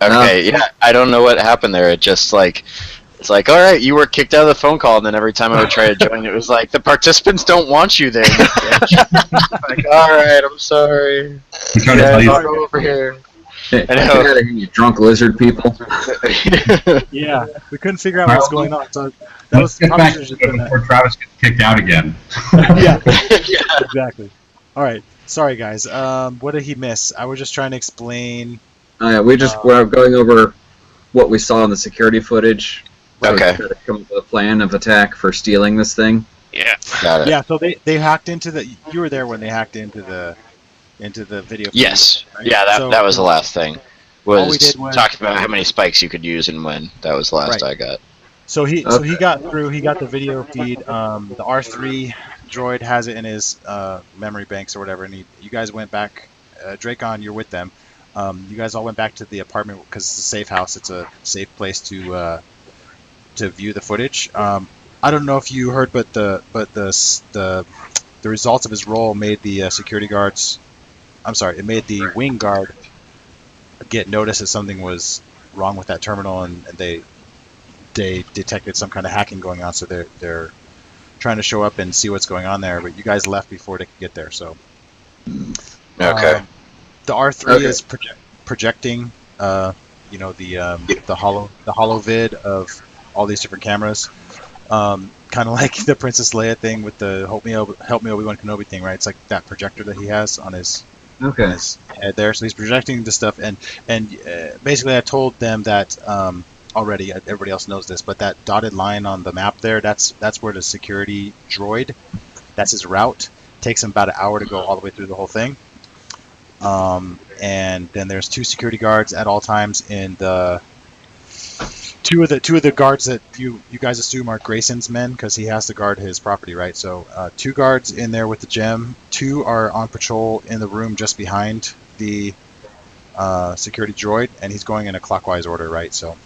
Okay, yeah. I don't know what happened there. It just like it's like, all right, you were kicked out of the phone call, and then every time I would try to join, it was like the participants don't want you there. You bitch. Like, all right, I'm sorry. I'm trying to tell Yeah, you. I'll go over here. Hey, I know. you drunk lizard people. Yeah, we couldn't figure out what's going on. So that was Let's get probably back should've to just been that. before Travis gets kicked out again. Yeah, Yeah. exactly. All right, sorry guys. What did he miss? I was just trying to explain. We're going over what we saw in the security footage. Okay. To come up with a plan of attack for stealing this thing. Yeah. Got it. Yeah, so they hacked into the. You were there when they hacked into the video. feed, Yes. right? Yeah, So- that was the last thing. All we Was did was- talked about how many spikes you could use and when. That was the last Right. I got. So he got through. He got the video feed. The R3 droid has it in his memory banks or whatever. And you guys went back. Dracon, you're with them. You guys all went back to the apartment because it's a safe house. It's a safe place to view the footage. I don't know if you heard, but the results of his roll made the security guards. I'm sorry, it made the wing guard get notice that something was wrong with that terminal, and they detected some kind of hacking going on. So they're trying to show up and see what's going on there. But you guys left before they could get there. So Okay. the R3 Okay. is projecting, the hollow vid of all these different cameras, kind of like the Princess Leia thing with the help me Obi-Wan Kenobi thing, right? It's like that projector that he has on his Okay. his head there. So he's projecting the stuff, and basically I told them that already. Everybody else knows this, but that dotted line on the map there, that's where the security droid. That's his route. Takes him about an hour to go all the way through the whole thing. And then there's 2 security guards at all times in the two of the guards that you guys assume are Grayson's men, because he has to guard his property, right? So 2 guards in there with the gem, 2 are on patrol in the room just behind the security droid, and he's going in a clockwise order, right? So,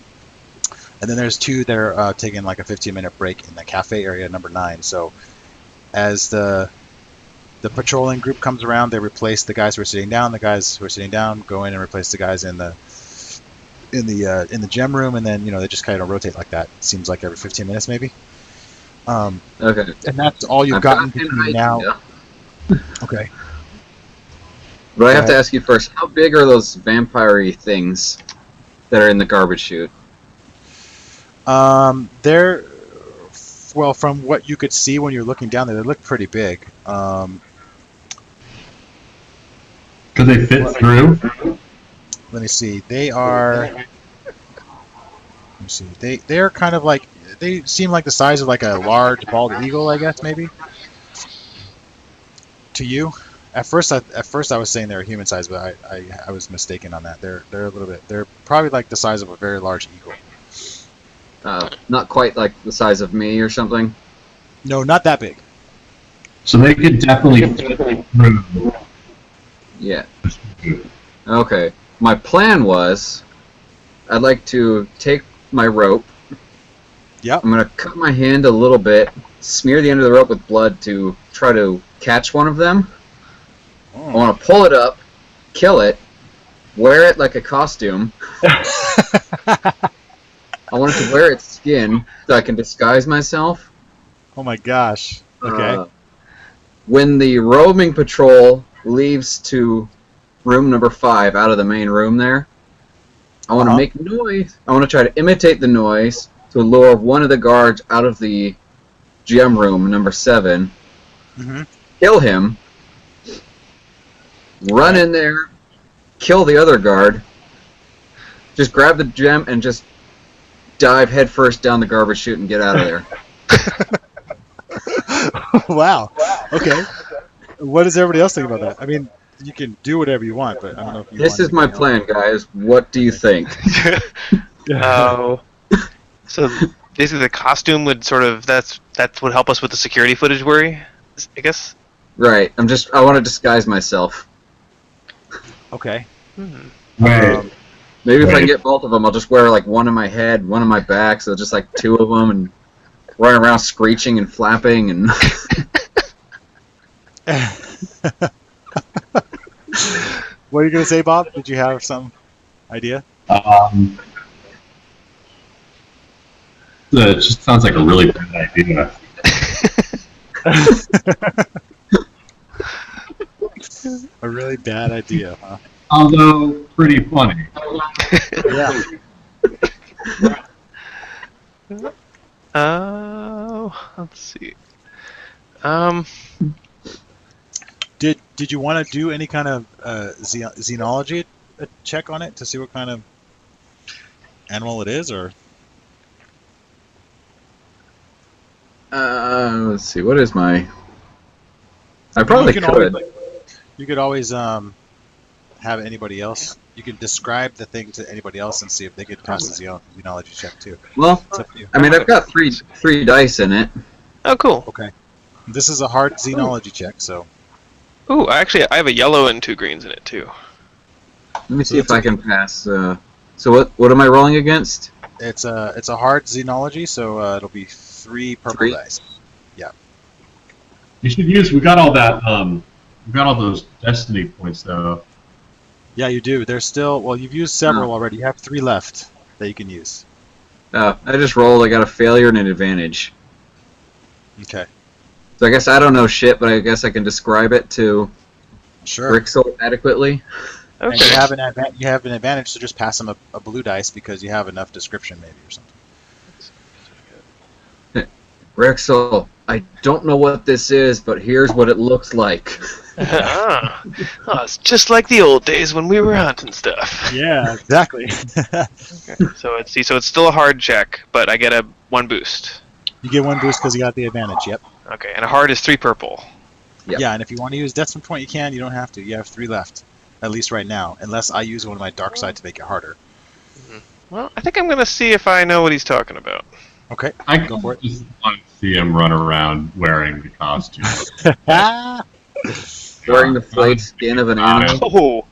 and then there's 2 that are taking like a 15-minute break in the cafe area, number 9. So as the patrolling group comes around, they replace the guys who are sitting down. The guys who are sitting down go in and replace the guys in the gem room, and then they just kind of rotate like that. It seems like every 15 minutes maybe. Okay. And that's all you've gotten between now. Okay. But I have to ask you first, how big are those vampire-y things that are in the garbage chute? They're, well, from what you could see when you're looking down there, they look pretty big. Could they fit through? Let me see. They are. Let me see. They're kind of like, they seem like the size of like a large bald eagle, I guess, maybe. To you, at first I was saying they're human size, but I was mistaken on that. They're a little bit. They're probably like the size of a very large eagle. Not quite like the size of me or something. No, not that big. So they could definitely fit through. Yeah. Okay. My plan was, I'd like to take my rope. Yep. I'm gonna cut my hand a little bit, smear the end of the rope with blood to try to catch one of them. I want to pull it up, kill it, wear it like a costume. I wanted to wear its skin so I can disguise myself. Oh my gosh. Okay. When the roaming patrol leaves to room number 5 out of the main room there, I want to make noise. I want to try to imitate the noise to lure one of the guards out of the gem room number 7. Mm-hmm. Kill him. Run in there. Kill the other guard. Just grab the gem and just dive headfirst down the garbage chute and get out of there. Wow. Okay. What does everybody else think about that? I mean, you can do whatever you want, but I don't know if you. This is my plan, guys. What do you think? Oh. So basically, the costume would sort of that would help us with the security footage worry, I guess. Right. I want to disguise myself. Okay. Wait. Maybe if I can get both of them, I'll just wear like one on my head, one on my back, so just like 2 of them, and run around screeching and flapping and. What are you gonna say, Bob? Did you have some idea? It just sounds like a really bad idea. A really bad idea, huh? Although pretty funny. Yeah. Let's see. Did you want to do any kind of xenology check on it to see what kind of animal it is, or? Let's see. What is my? I probably could. You could always have anybody else. You could describe the thing to anybody else and see if they could pass the xenology check too. Well, I mean, I've got three dice in it. Oh, cool. Okay. This is a hard xenology check, so. Ooh, actually, I have a yellow and 2 greens in it too. Let me see if I can pass. So what am I rolling against? It's a hard xenology, so it'll be 3 purple dice. Yeah. You should use. We got all that. We got all those destiny points though. Yeah, you do. There's still. Well, you've used several already. You have 3 left that you can use. I just rolled. I got a failure and an advantage. Okay. So I guess I don't know shit, but I guess I can describe it to Grixel adequately. Okay. And you have an advantage, so just pass him a blue dice because you have enough description, maybe, or something. Grixel, I don't know what this is, but here's what it looks like. Oh, it's just like the old days when we were hunting stuff. Yeah, exactly. Okay. So it's still a hard check, but I get a 1 boost. You get 1 boost because you got the advantage. Yep. Okay, and a hard is 3 purple. Yep. Yeah, and if you want to use Death from Point, you can. You don't have to. You have 3 left, at least right now, unless I use one of my dark side to make it harder. Well, I think I'm gonna see if I know what he's talking about. Okay, I go for it. just want to see him run around wearing the costume. Wearing the flayed skin of an animal. Oh,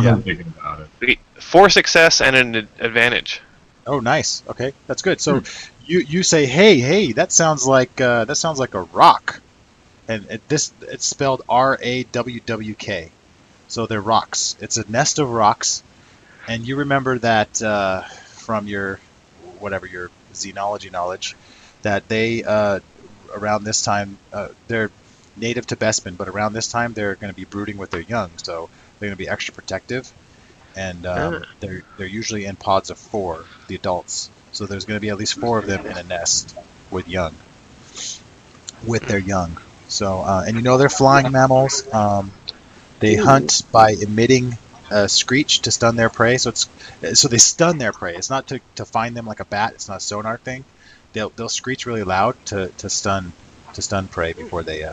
I'm thinking about it. 4 success and an advantage. Oh, nice. Okay, that's good. So you say, hey, that sounds like a rock, and it's spelled RAWWK. So they're rocks. It's a nest of rocks, and you remember that from your xenology knowledge, that they around this time they're native to Bespin, but around this time they're going to be brooding with their young, so they're going to be extra protective, and they're usually in pods of 4, the adults. So there's going to be at least 4 of them in a nest with their young. So and they're flying mammals. They hunt by emitting a screech to stun their prey. So they stun their prey. It's not to find them like a bat. It's not a sonar thing. They'll screech really loud to stun prey before they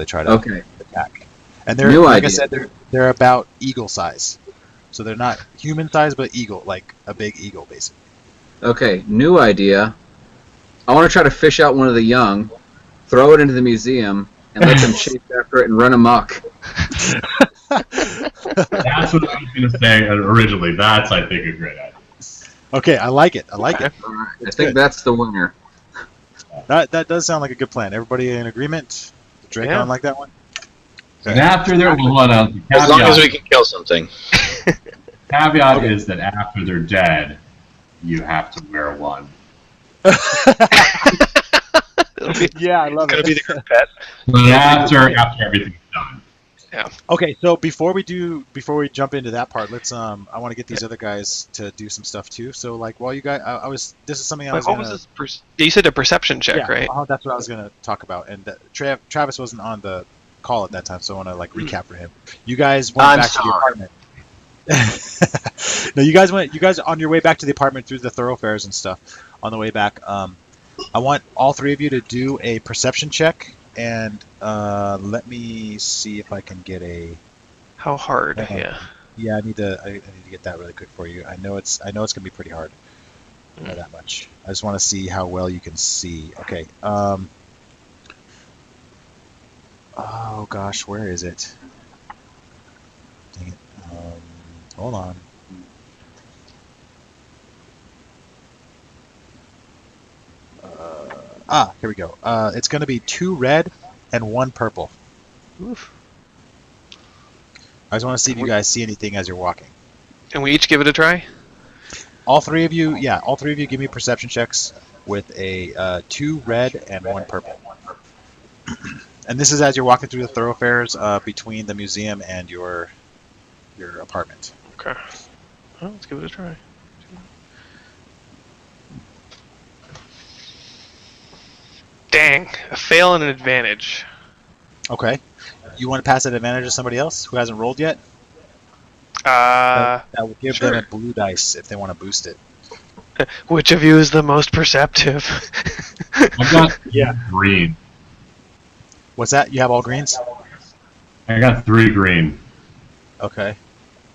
try to attack. And they're I said, they're about eagle size. So they're not human size, but eagle, like a big eagle, basically. Okay, new idea. I want to try to fish out one of the young, throw it into the museum, and let them chase after it and run amok. That's what I was going to say originally. That's, I think, a great idea. Okay, I like it. All right, I think that's the winner. That does sound like a good plan. Everybody in agreement? Dracon like that one? And after they're as long as we can kill something. Caveat is that after they're dead, you have to wear one. Yeah, I love it. Gonna be the group pet. But after everything's done. Yeah. Okay, so before we jump into that part, let's I want to get these other guys to do some stuff too. So like while you guys, this is something I was. What was this? You said a perception check, right? That's what I was gonna talk about. And Travis wasn't on the call at that time, so I want to like recap for him. You guys went back to the apartment. No, you guys on your way back to the apartment through the thoroughfares and stuff. On the way back, I want all 3 of you to do a perception check, and let me see if I can get a. How hard? Yeah. Yeah, I need to get that really quick for you. I know it's gonna be pretty hard. I know that much. I just want to see how well you can see. Okay. Oh gosh, where is it? Dang it. Hold on. Here we go. It's going to be 2 red and 1 purple. Oof. I just want to see if you guys see anything as you're walking. And we each give it a try? All 3 of you give me perception checks with a 2 red and 1 purple. And this is as you're walking through the thoroughfares between the museum and your apartment. Okay. Well, let's give it a try. Dang, a fail and an advantage. Okay. You want to pass that advantage to somebody else who hasn't rolled yet? That will give them a blue dice if they want to boost it. Which of you is the most perceptive? I've got green. What's that? You have all greens? I got 3 green. Okay.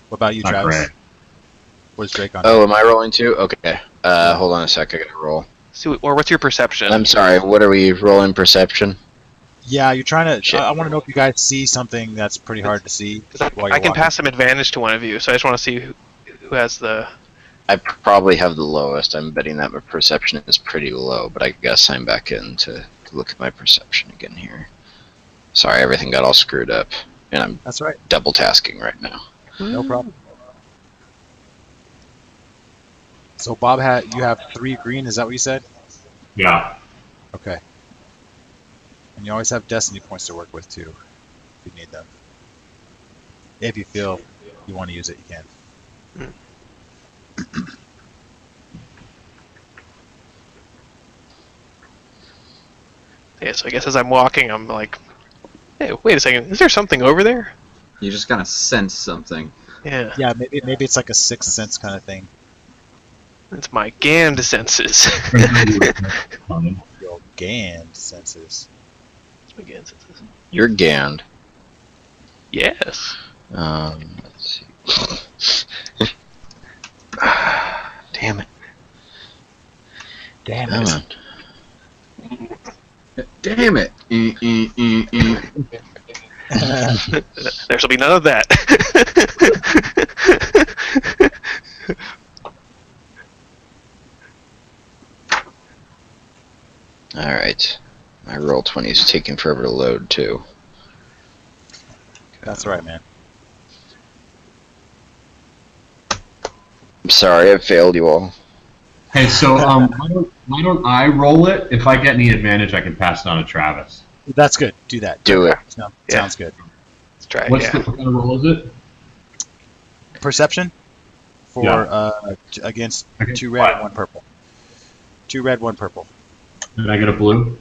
What about you, Not Travis? great. Where's Drake on? Oh, am I rolling too? Okay. Hold on a sec. I gotta roll. See, or what's your perception? I'm sorry. What are we rolling? Perception? Yeah, you're trying to. I want to know if you guys see something that's pretty hard to see. I can pass some advantage to one of you, so I just want to see who has the. I probably have the lowest. I'm betting that my perception is pretty low, but I guess I'm back in to look at my perception again here. Sorry, everything got all screwed up, and That's right. double tasking right now. No problem. So Bob, you have 3 green. Is that what you said? Yeah. Okay. And you always have destiny points to work with too, if you need them. If you feel you want to use it, you can. Yeah, so I guess as I'm walking, I'm like Hey, wait a second. Is there something over there? You just kind of sense something. Yeah. Yeah, maybe it's like a sixth sense kind of thing. It's my GAND senses. Your GAND senses. It's my GAND senses. You're Gand. Yes. Let's see. Damn it. Damn Come it. on. Damn it! There shall be none of that. Alright. My Roll20 is taking forever to load, too. That's right, man. I'm sorry, I failed you all. Hey, so why don't I roll it? If I get any advantage, I can pass it on to Travis. That's good. Do that. Do it. Sounds good. Let's try it. What Yeah. kind of roll is it? Perception for Yeah. against Okay, 2 red what? and 1 purple. 2 red, 1 purple. Did I get a blue?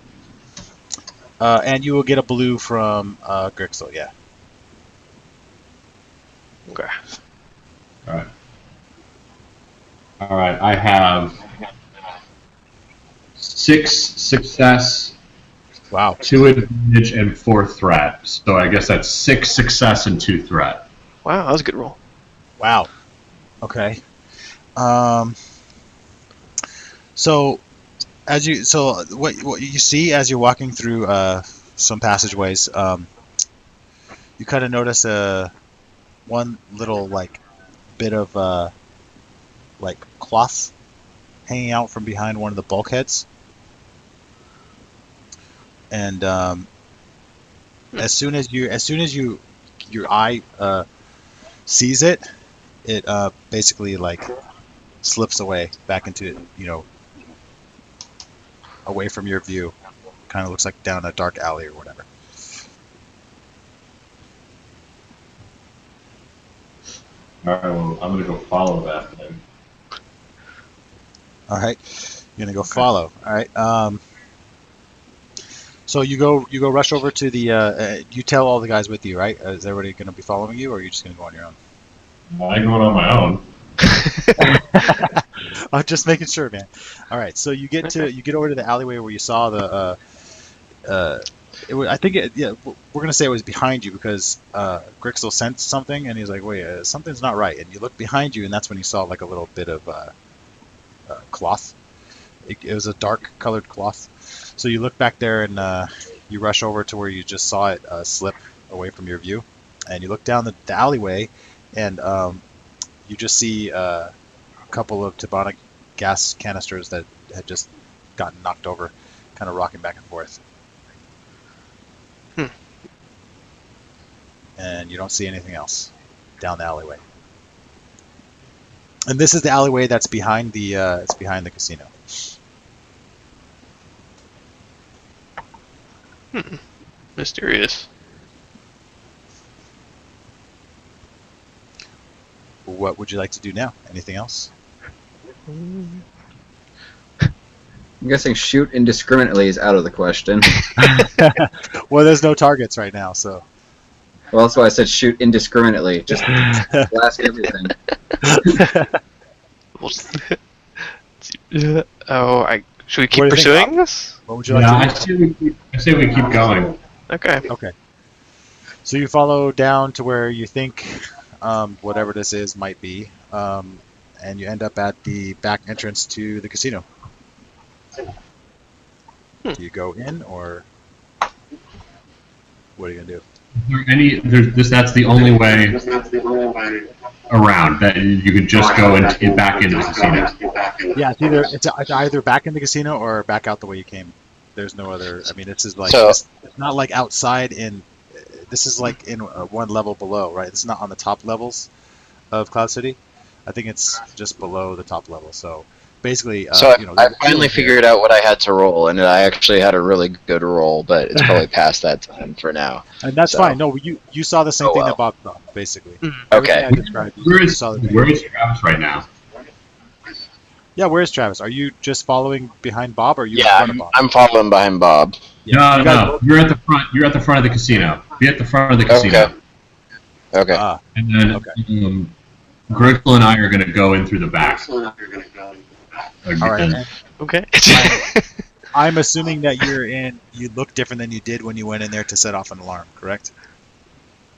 And you will get a blue from Grixel, yeah. Okay. Alright. Alright, I have 6 success, Wow. 2 advantage, and 4 threat. So I guess that's 6 success and 2 threat. Wow, that was a good roll. Wow. Okay. So what you see as you're walking through some passageways, you kind of notice one little like bit of like cloth hanging out from behind one of the bulkheads, and as soon as your eye sees it, it basically like slips away back into, away from your view. Kind of looks like down a dark alley or whatever. Alright, well, I'm gonna go follow that then. All right, you're gonna go follow. All right. So you go rush over to the. You tell all the guys with you, right? Is everybody gonna be following you, or are you just gonna go on your own? I'm going on my own. I'm just making sure, man. All right. So you get over to the alleyway where you saw the. I think we're gonna say it was behind you because Grixel sensed something and he's like, wait, something's not right. And you look behind you and that's when you saw like a little bit of cloth. It was a dark colored cloth. So you look back there and you rush over to where you just saw it slip away from your view, and you look down the alleyway and you just see a couple of Tibonic gas canisters that had just gotten knocked over, kind of rocking back and forth. And you don't see anything else down the alleyway. And this is the alleyway that's behind the casino. Mysterious. What would you like to do now? Anything else? I'm guessing shoot indiscriminately is out of the question. Well, there's no targets right now, so. Well, that's why I said shoot indiscriminately. Just blast everything. Should we keep pursuing this? What would you like to do? I say we keep going. Okay. Okay. So you follow down to where you think whatever this is might be, and you end up at the back entrance to the casino. Do you go in, or what are you gonna do? That's the only way around. That you could just go and get back into the casino. Yeah, it's either back in the casino or back out the way you came. There's no other. I mean, this is like it's not like outside in. This is like in one level below, right? It's not on the top levels of Cloud City. I think it's just below the top level. So basically, I finally figured out what I had to roll, and I actually had a really good roll, but it's probably past that time for now. And that's fine. No, you saw the same thing that Bob saw, basically. Okay. Everything I described, Where you is saw the Travis right now? Yeah, where's Travis? Are you just following behind Bob, or are you in Yeah, front of Bob? I'm following behind Bob. Yeah, No. You're at the front. You're at the front of the casino. Be at the front of the casino. Okay. And then Grixel and I are going to go in through the back. All right. Okay. I'm assuming that you look different than you did when you went in there to set off an alarm, correct?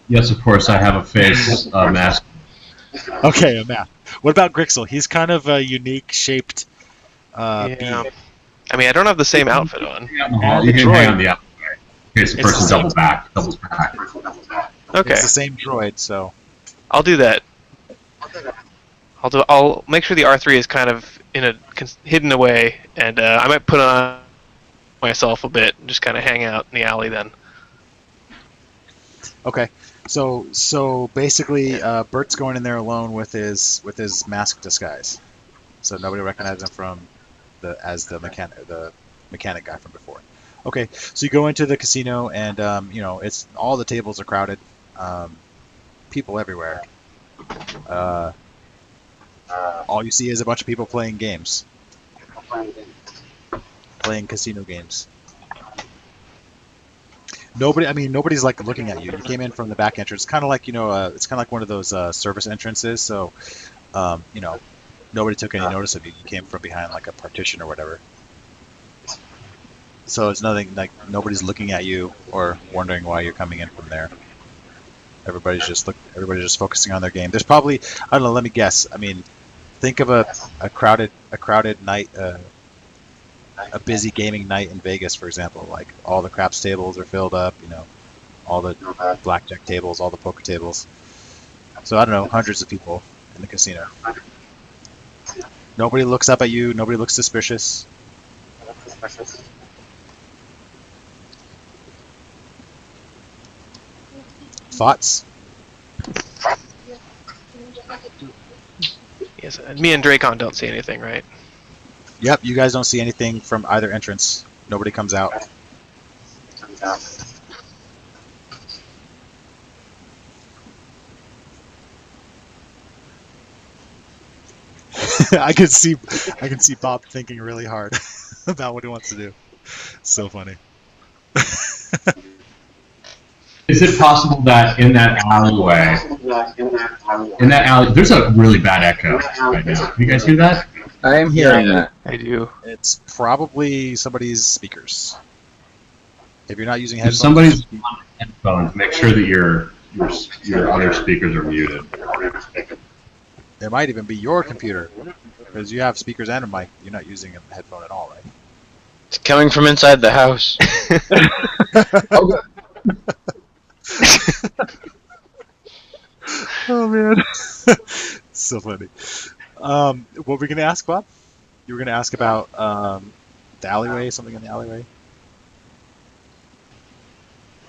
Yes, of course. I have a face mask. Okay, a mask. What about Grixel? He's kind of a unique shaped Yeah. bee. I mean, I don't have the same outfit on. You can hang on the outside in case the It's person the doubles back. Okay, It's the same droid, so I'll do that. I'll make sure the R3 is kind of hidden away, and I might put on myself a bit and just kind of hang out in the alley then. okay. So basically, Burt's going in there alone with his mask disguise, so nobody recognizes him from the mechanic guy from before. Okay, so you go into the casino, and it's all the tables are crowded, people everywhere. All you see is a bunch of people playing games, playing casino games. Nobody's like looking at you. You came in from the back entrance, kind of like it's kind of like one of those service entrances. So, nobody took any notice of you. You came from behind like a partition or whatever. So it's nothing like nobody's looking at you or wondering why you're coming in from there. Everybody's just focusing on their game. There's probably, I don't know. Let me guess. I mean, think of a crowded night. A busy gaming night in Vegas, for example, like all the craps tables are filled up, all the blackjack tables, all the poker tables. So I don't know, hundreds of people in the casino. Nobody looks up at you. Nobody looks suspicious. Thoughts? Yes, me and Dracon don't see anything, right? Yep, you guys don't see anything from either entrance. Nobody comes out. I can see Bob thinking really hard about what he wants to do. So funny. Is it possible that in that alleyway, there's a really bad echo right now. You guys hear that? I am hearing that. I do. It's probably somebody's speakers. If you're not using If headphones, somebody's on headphones, make sure that your other speakers are muted. it might even be your computer because you have speakers and a mic. You're not using a headphone at all, right? It's coming from inside the house. Oh man, so funny. What were we gonna ask, Bob? You were gonna ask about the alleyway, something in the alleyway.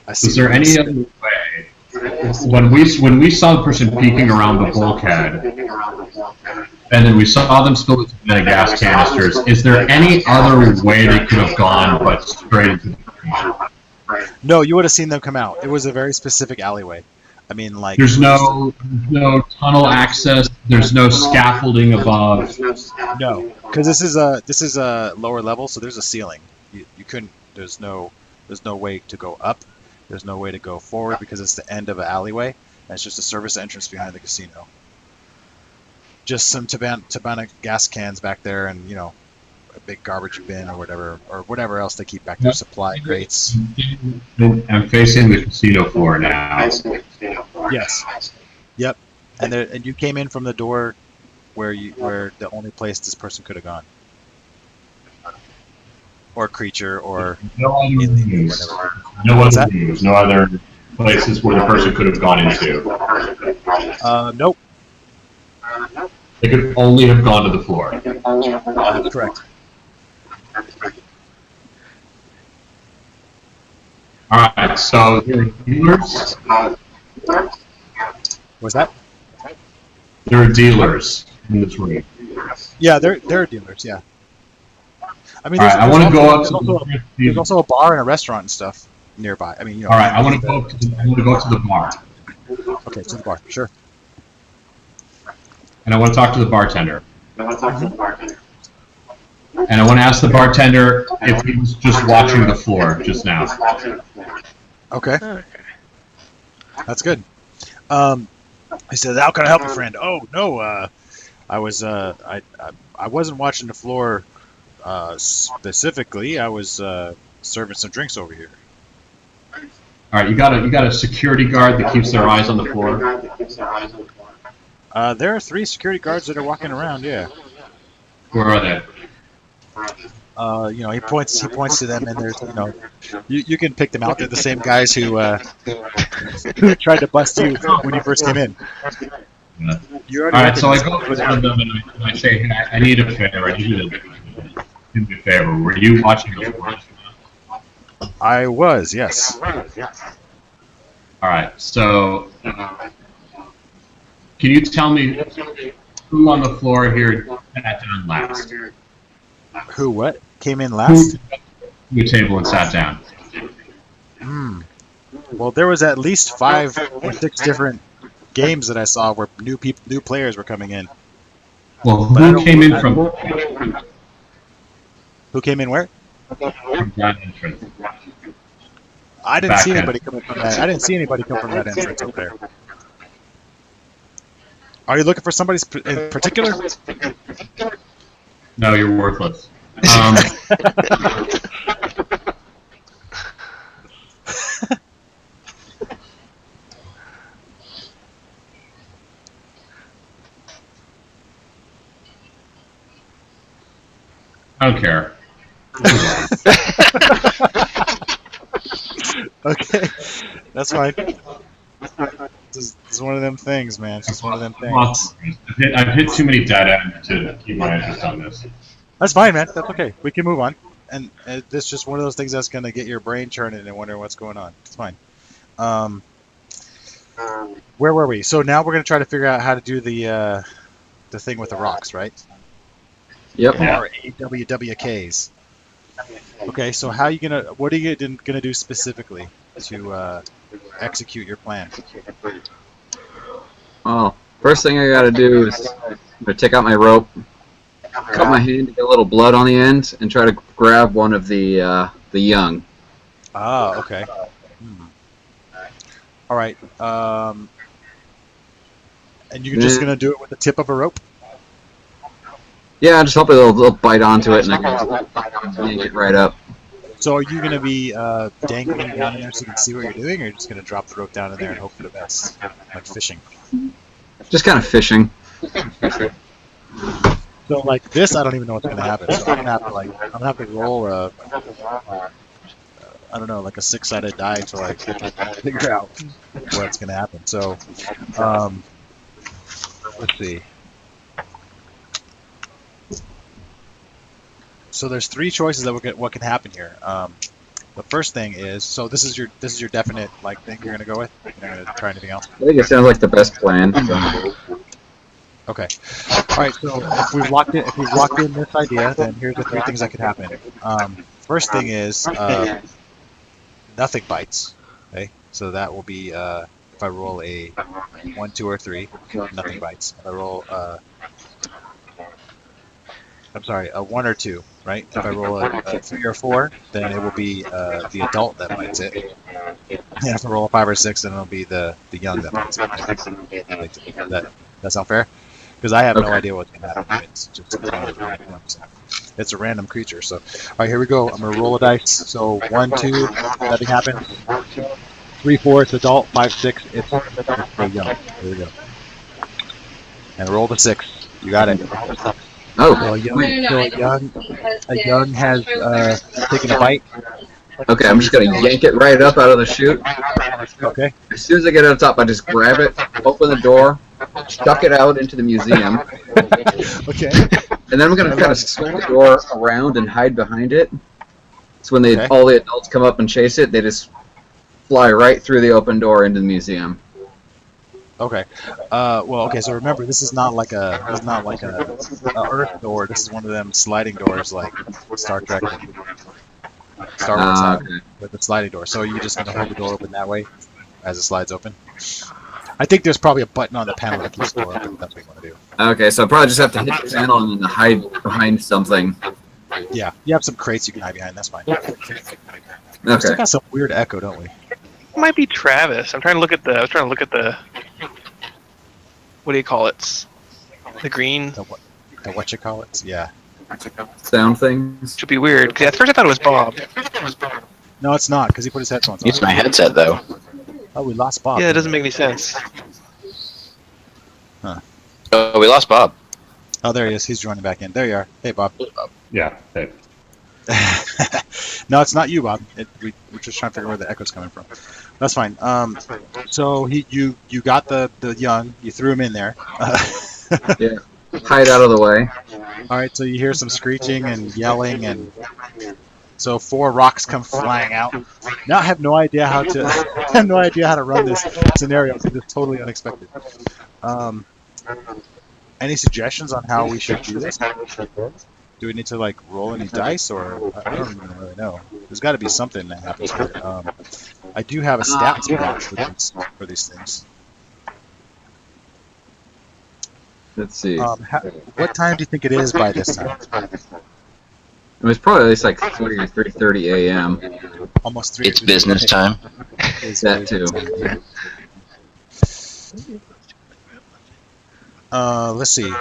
Is there any other way? When we saw the person peeking around the bulkhead, and then we saw them spill the gas canisters, is there any other way they could have gone but straight into the train? No, you would have seen them come out. It was a very specific alleyway. I mean, like There's no tunnel access. There's no scaffolding above. no, because this is a lower level, so there's a ceiling. You couldn't. There's no way to go up. There's no way to go forward because it's the end of an alleyway, and it's just a service entrance behind the casino. Just some Tabana gas cans back there, and a big garbage bin or whatever else they keep back there. Supply crates. I'm facing the casino floor now. Yes. Yep. And you came in from the door where the only place this person could have gone, or creature, or No other alien, rooms. whatever. No What's other that? rooms. No other places where the person could have gone into. Nope. They could only have gone to the floor. That's correct. All right. So there are dealers. What's that? There are dealers in this room. Yeah, they're dealers. Yeah. I mean, All right. I want to go up to there's also a bar and a restaurant and stuff nearby. I mean, All right. I want to go up to the bar. Okay, to the bar, sure. And I want to talk to the bartender. And I want to ask the bartender if he was just watching the floor just now. Okay. That's good. He says, "How can I help you, friend?" Oh no, I wasn't watching the floor specifically. I was serving some drinks over here. All right, you got a security guard that keeps their eyes on the floor. There are 3 security guards that are walking around. Yeah. Where are they? He points to them, and there's, you can pick them out. They're the same guys who tried to bust you when you first came in. Yeah. You All right, so I go over to them and I say, hey, I need a favor. I need you to do me a favor. Were you watching the floor? I was, yes. All right, so can you tell me who on the floor here sat down last? Who, what? Came in last? Who your table and sat down? Well, there was at least 5 or 6 different games that I saw where new players were coming in. Well, who came in from? Who came in where? From that entrance. I didn't see anybody coming from that. I didn't see anybody come from that entrance over there. Are you looking for somebody in particular? No, you're worthless. I don't care. Okay, that's fine. This is one of them things, man. It's just one of them things. I've hit too many dead ends to keep my interest on this. That's fine, man. That's okay. We can move on. And it's just one of those things that's going to get your brain churning and wondering what's going on. It's fine. Where were we? So now we're going to try to figure out how to do the thing with the rocks, right? Yep. RAWWKs. Okay, so what are you gonna do specifically to execute your plan? Well, first thing I gotta do is I'm gonna take out my rope, cut my hand to get a little blood on the end, and try to grab one of the young. Ah, okay. All right. And you're just gonna do it with the tip of a rope? Yeah, I just hope they'll bite onto it and I can yank it right up. So are you going to be dangling down in there so you can see what you're doing, or are you just going to drop the rope down in there and hope for the best? Like fishing? Just kind of fishing. So like this, I don't even know what's going to happen. So I'm going to have to roll I don't know, like a 6-sided die to like figure out what's going to happen. So, let's see. So there's 3 choices that what can happen here. The first thing is, so this is your definite like thing you're gonna go with. You're not gonna try anything else. I think it sounds like the best plan. Okay. All right. So if we've locked in this idea, then here's the 3 things that could happen. First thing is nothing bites. Okay. So that will be if I roll a 1, 2, or 3, nothing bites. If I roll a 1 or 2, right? If I roll a 3 or 4, then it will be the adult that bites it. And if I roll a 5 or 6, then it'll be the young that bites it. That sound fair? Because I have no idea what's going to happen. It's just it's a random creature. So, all right, here we go. I'm going to roll a dice. So 1, 2, nothing happens. 3, 4, it's adult. 5, 6, it's the young. Here we go. And roll the 6. You got it. Oh. So a young has taken a bite. Okay, I'm just gonna yank it right up out of the chute. Okay. As soon as I get it up top, I just grab it, open the door, chuck it out into the museum. Okay. And then I'm gonna kind of swing the door around and hide behind it. So when all the adults come up and chase it, they just fly right through the open door into the museum. Okay. Well, okay. So remember, this is not like a Earth door. This is one of them sliding doors, like Star Trek, and Star Wars have with the sliding door. So you're just gonna hold the door open that way, as it slides open. I think there's probably a button on the panel that keeps the door open. That's what you want to do. Okay, so I probably just have to hit the panel and then hide behind something. Yeah, you have some crates you can hide behind. That's fine. We Okay. still got some weird echo, don't we? It might be Travis. I was trying to look at the. What do you call it? The green. The what you call it? Yeah. Sound things. Should be weird. 'Cause at first I thought it was Bob. No, it's not because he put his headphones on. It's my headset though. Oh, we lost Bob. Yeah, it doesn't make any sense. Oh, we lost Bob. Oh, there he is. He's joining back in. There you are. Hey, Bob. Yeah. Hey. No, it's not you, Bob. We're just trying to figure out where the echo's coming from. That's fine. So you got the young. You threw him in there. Yeah. Hide out of the way. All right. So you hear some screeching and yelling, and so 4 rocks come flying out. Now I have no idea how to. I have no idea how to run this scenario because it's totally unexpected. Any suggestions on how we should do this? Do we need to like roll any dice, or I don't even really know. There's got to be something that happens here. I do have a stats page for these things. Let's see. What time do you think it is by this time? It was probably at least like 3:30 a.m. Almost 3. It's business time. Is That too. Let's see.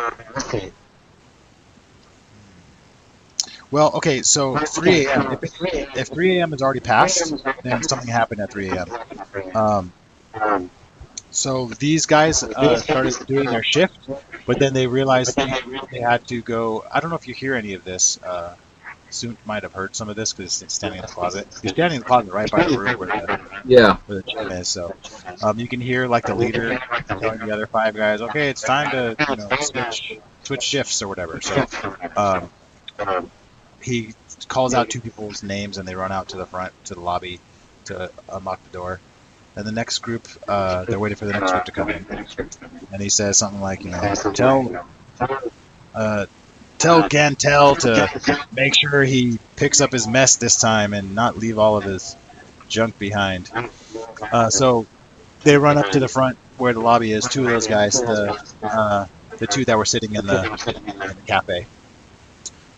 Well, okay, so 3 a.m. If 3 a.m. is already passed, then something happened at 3 a.m. So these guys started doing their shift, but then they realized they had to go. I don't know if you hear any of this. Soon might have heard some of this because it's standing in the closet. You're standing in the closet right by the room where the gym is. So you can hear like the leader telling the other 5 guys, "Okay, it's time to switch shifts or whatever." So he calls out 2 people's names, and they run out to the front to the lobby to unlock the door. And the next group, they're waiting for the next group to come in. And he says something like, tell Gantel to make sure he picks up his mess this time and not leave all of his junk behind. So they run up to the front where the lobby is. 2 of those guys, the 2 that were sitting in the cafe.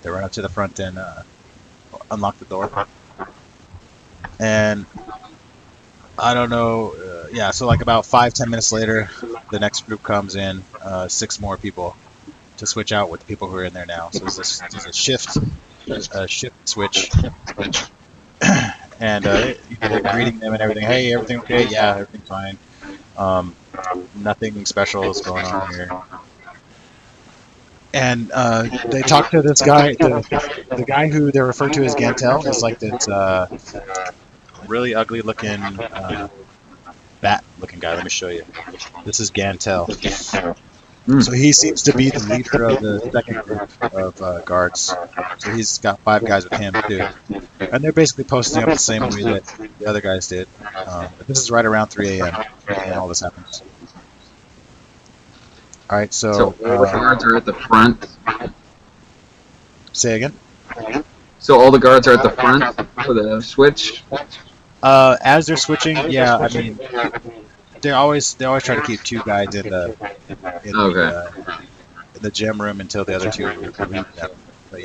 They run up to the front and unlock the door. And I don't know. So like about 5-10 minutes later, the next group comes in. 6 more people to switch out with the people who are in there now. So there's a shift switch, and they're greeting them and everything. Hey, everything okay? Yeah, everything's fine. Nothing special is going on here. And they talk to this guy. The guy who they're referred to as Gantel is like this really ugly looking bat looking guy. Let me show you. This is Gantel. So he seems to be the leader of the second group of guards. So he's got 5 guys with him too, and they're basically posting up the same way that the other guys did. But this is right around 3 a.m. and all this happens. All right, so all the guards are at the front. Say again. So all the guards are at the front for the switch. As they're switching, yeah, I mean, they always try to keep 2 guys in the gym room until the other 2 leave them. But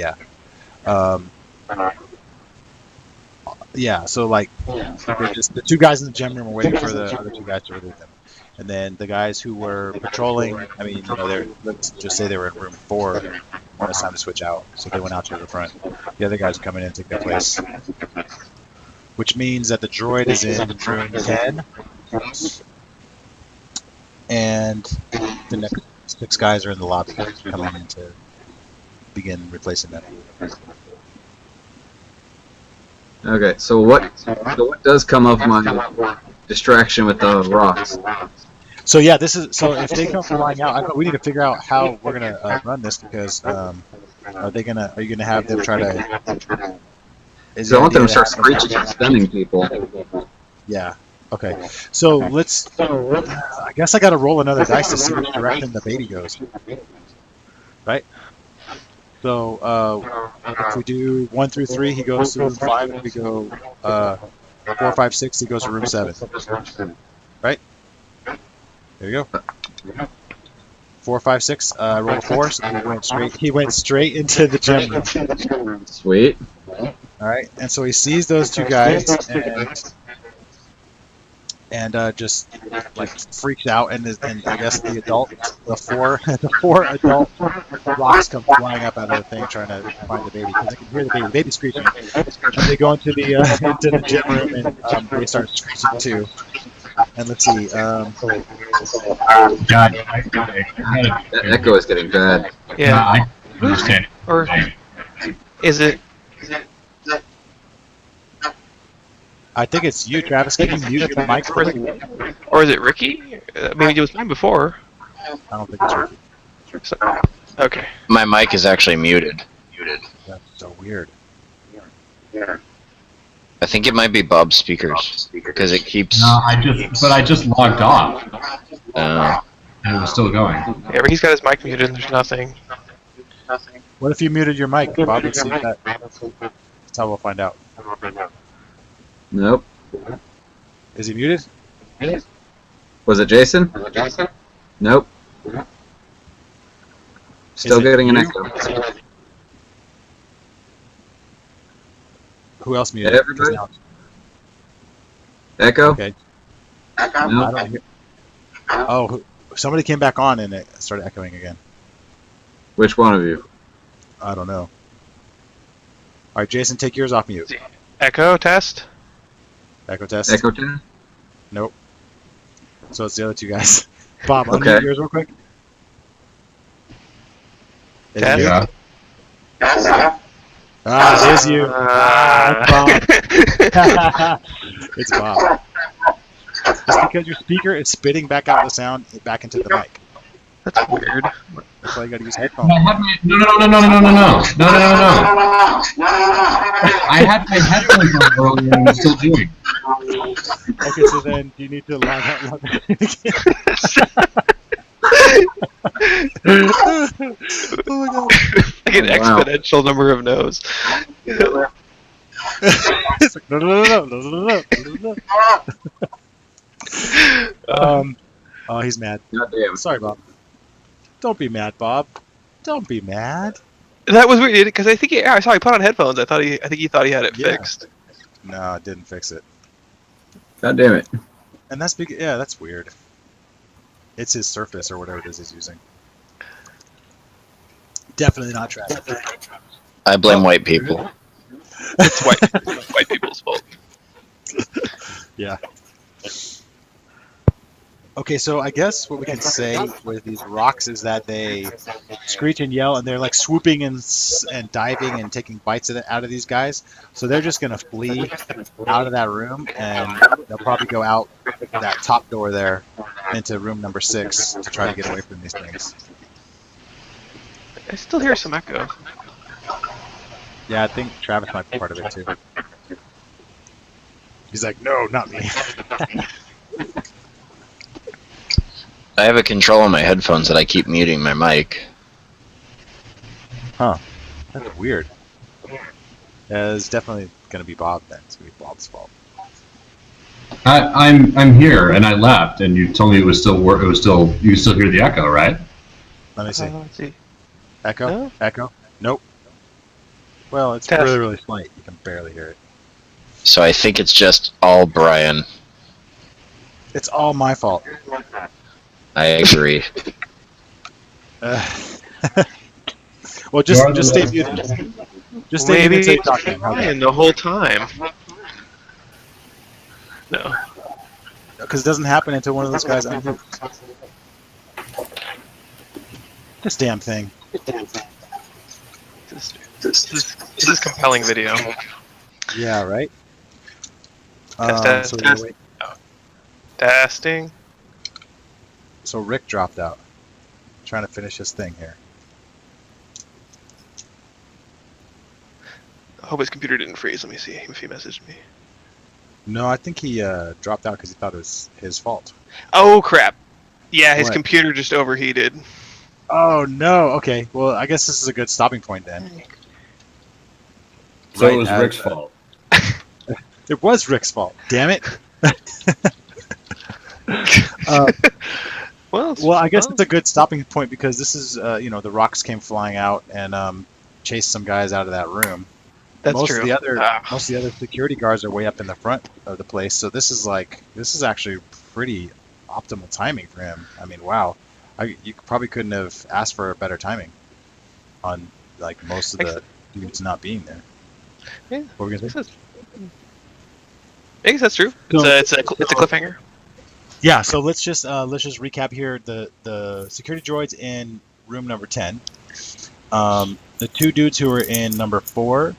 yeah. So like, the 2 guys in the gym room are waiting for the other 2 guys to relieve them, and then the guys who were patrolling, I mean, let's just say they were in room 4 when it's time to switch out, so they went out to the front. The other guys are coming in and take their place, which means that the droid is in room 10. And the next 6 guys are in the lobby coming in to begin replacing them. Okay, so what does come of my distraction with the rocks? So yeah, if they come flying out, we need to figure out how we're gonna run this because are you gonna have them try to? So I want them to start screeching and stunning people. Yeah. Okay. So I guess I got to roll another dice to see which direction the baby goes. Right. So if we do 1 through 3, he goes to room 5. If we go 4, 5, 6, he goes to room 7. Right. There you go. 4, 5, 6. Roll a 4, so he went straight into the gym room. Sweet. All right, and so he sees those two guys and just like freaks out, and I guess the four adult rocks come flying up out of the thing trying to find the baby because they can hear the baby screeching. And they go into the gym room and they start screeching too. And let's see. God, That echo is getting bad. Yeah. I understand. Or is it? I think it's you, Travis. Can you mute your mic? Or is it Ricky? Maybe it was mine before. I don't think it's Ricky. So, okay. My mic is actually muted. That's so weird. I think it might be Bob's speakers because it keeps. No, I just logged off. Uh, And it was still going. Yeah, Ricky's got his mic muted and there's nothing. What if you muted your mic, Bob? Let's see if that's how we'll find out. Nope. Is he muted? Was it Jason? Nope. Still it getting an you? echo. Who else muted? Everybody? Echo? Okay. I No. don't hear. Oh, somebody came back on and it started echoing again. Which one of you? I don't know. All right, Jason, take yours off mute. Echo test? Echo test. Echo 10? Nope. So it's the other two guys. Bob, Okay. unmute yours real quick. Is it Test? you? Yeah. Ah, it is you. It's Bob. It's Bob. It's because your speaker is spitting back out the sound back into the mic. That's weird. That's why you got to use headphones. No. I had my headphones on earlier and I'm still doing. Okay, so then you need to log out. Log out again. Oh my god. Like an Oh, wow. exponential number of no's. It's like, no. Oh, he's mad. God damn. Sorry, Bob. Don't be mad, Bob. Don't be mad. That was weird because I think I saw he put on headphones. I think he thought he had it Yeah. fixed. No, it didn't fix it. God damn it. And that's big. Yeah, that's weird. It's his Surface or whatever it is he's using. Definitely not Travis. I blame white people. It's white people's fault. Yeah. Okay, so I guess what we can say with these rocks is that they screech and yell, and they're like swooping and diving and taking bites out of these guys. So they're just gonna flee out of that room, and they'll probably go out that top door there into room number 6 to try to get away from these things. I still hear some echo. Yeah, I think Travis might be part of it too. He's like, no, not me. I have a control on my headphones that I keep muting my mic. Huh. That's weird. Yeah, it's definitely gonna be Bob then. It's gonna be Bob's fault. I'm here and I left and you told me it was still you could still hear the echo, right? Let me see. Let's see. Echo? No. Echo? Nope. Well, it's Test. really, really slight. You can barely hear it. So I think it's just all Brian. It's all my fault. I agree. Well, just stay muted. Just stay Maybe muted until you it's talk to him. How's that? fine the whole time. No. Because it doesn't happen until one of those guys unmutes. This damn thing. This is compelling video. Yeah, right? Test, So, test. wait. Testing. So Rick dropped out. Trying to finish his thing here. I hope his computer didn't freeze. Let me see if he messaged me. No, I think he dropped out because he thought it was his fault. Oh crap! Yeah, his What? computer just overheated. Oh no. Okay. Well, I guess this is a good stopping point then. So Right, it was Rick's fault. It was Rick's fault. Damn it. Well, Well, I guess it's a good stopping point because this is, the rocks came flying out and chased some guys out of that room. That's most true. Of the other security guards are way up in the front of the place, so this is actually pretty optimal timing for him. I mean, wow, you probably couldn't have asked for better timing on like most of the dudes not being there. Yeah, what were we gonna say? I guess that's true. It's a cliffhanger. Yeah, so let's just recap here. The security droids in room number 10. The two dudes who are in number 4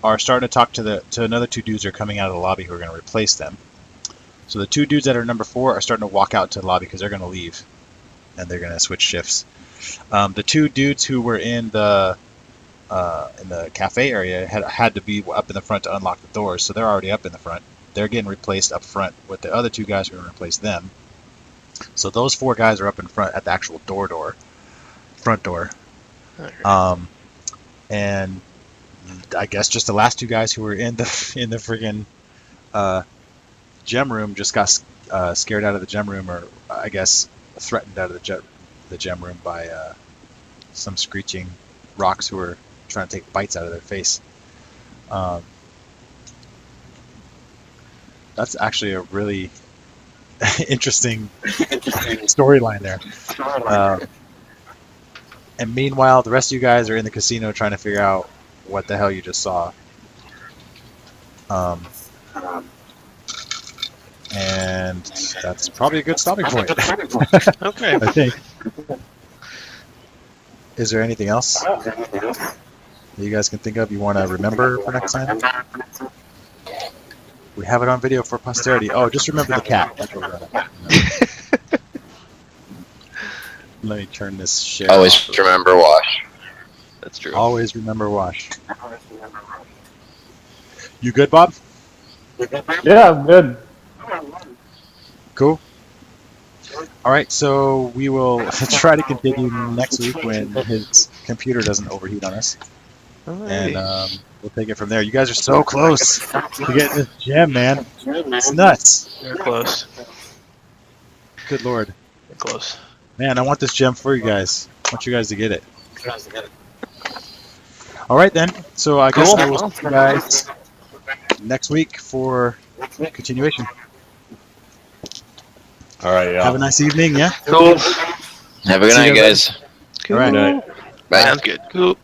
are starting to talk to another two dudes who are coming out of the lobby who are going to replace them. So the two dudes that are number 4 are starting to walk out to the lobby because they're going to leave, and they're going to switch shifts. The two dudes who were in the cafe area had to be up in the front to unlock the doors, so they're already up in the front. They're getting replaced up front with the other two guys who are going to replace them. So those 4 guys are up in front at the actual front door. Okay. And I guess just the last 2 guys who were in the friggin' gem room just got scared out of the gem room, or I guess threatened out of the gem room by some screeching rocks who were trying to take bites out of their face. That's actually a really interesting storyline there. And meanwhile, the rest of you guys are in the casino trying to figure out what the hell you just saw. And that's probably a good stopping point. Okay. I think. Is there anything else that you guys can think of you want to remember for next time? We have it on video for posterity. Oh, just remember the cat. That's what we're gonna Let me turn this share Always off. remember wash. That's true. Always remember wash. You good, Bob? Yeah, I'm good. Cool. All right, so we will try to continue next week when his computer doesn't overheat on us. And we'll take it from there. You guys are so close to getting this gem, man. It's nuts. You're close. Good lord. You're close. Man, I want this gem for you guys. I want you guys to get it. All right, then. So I guess I will see you guys next week for continuation. All right, yeah. Have a nice evening, yeah? Cool. Have a good See you night, guys. Cool. All right. Bye. Sounds good. Cool.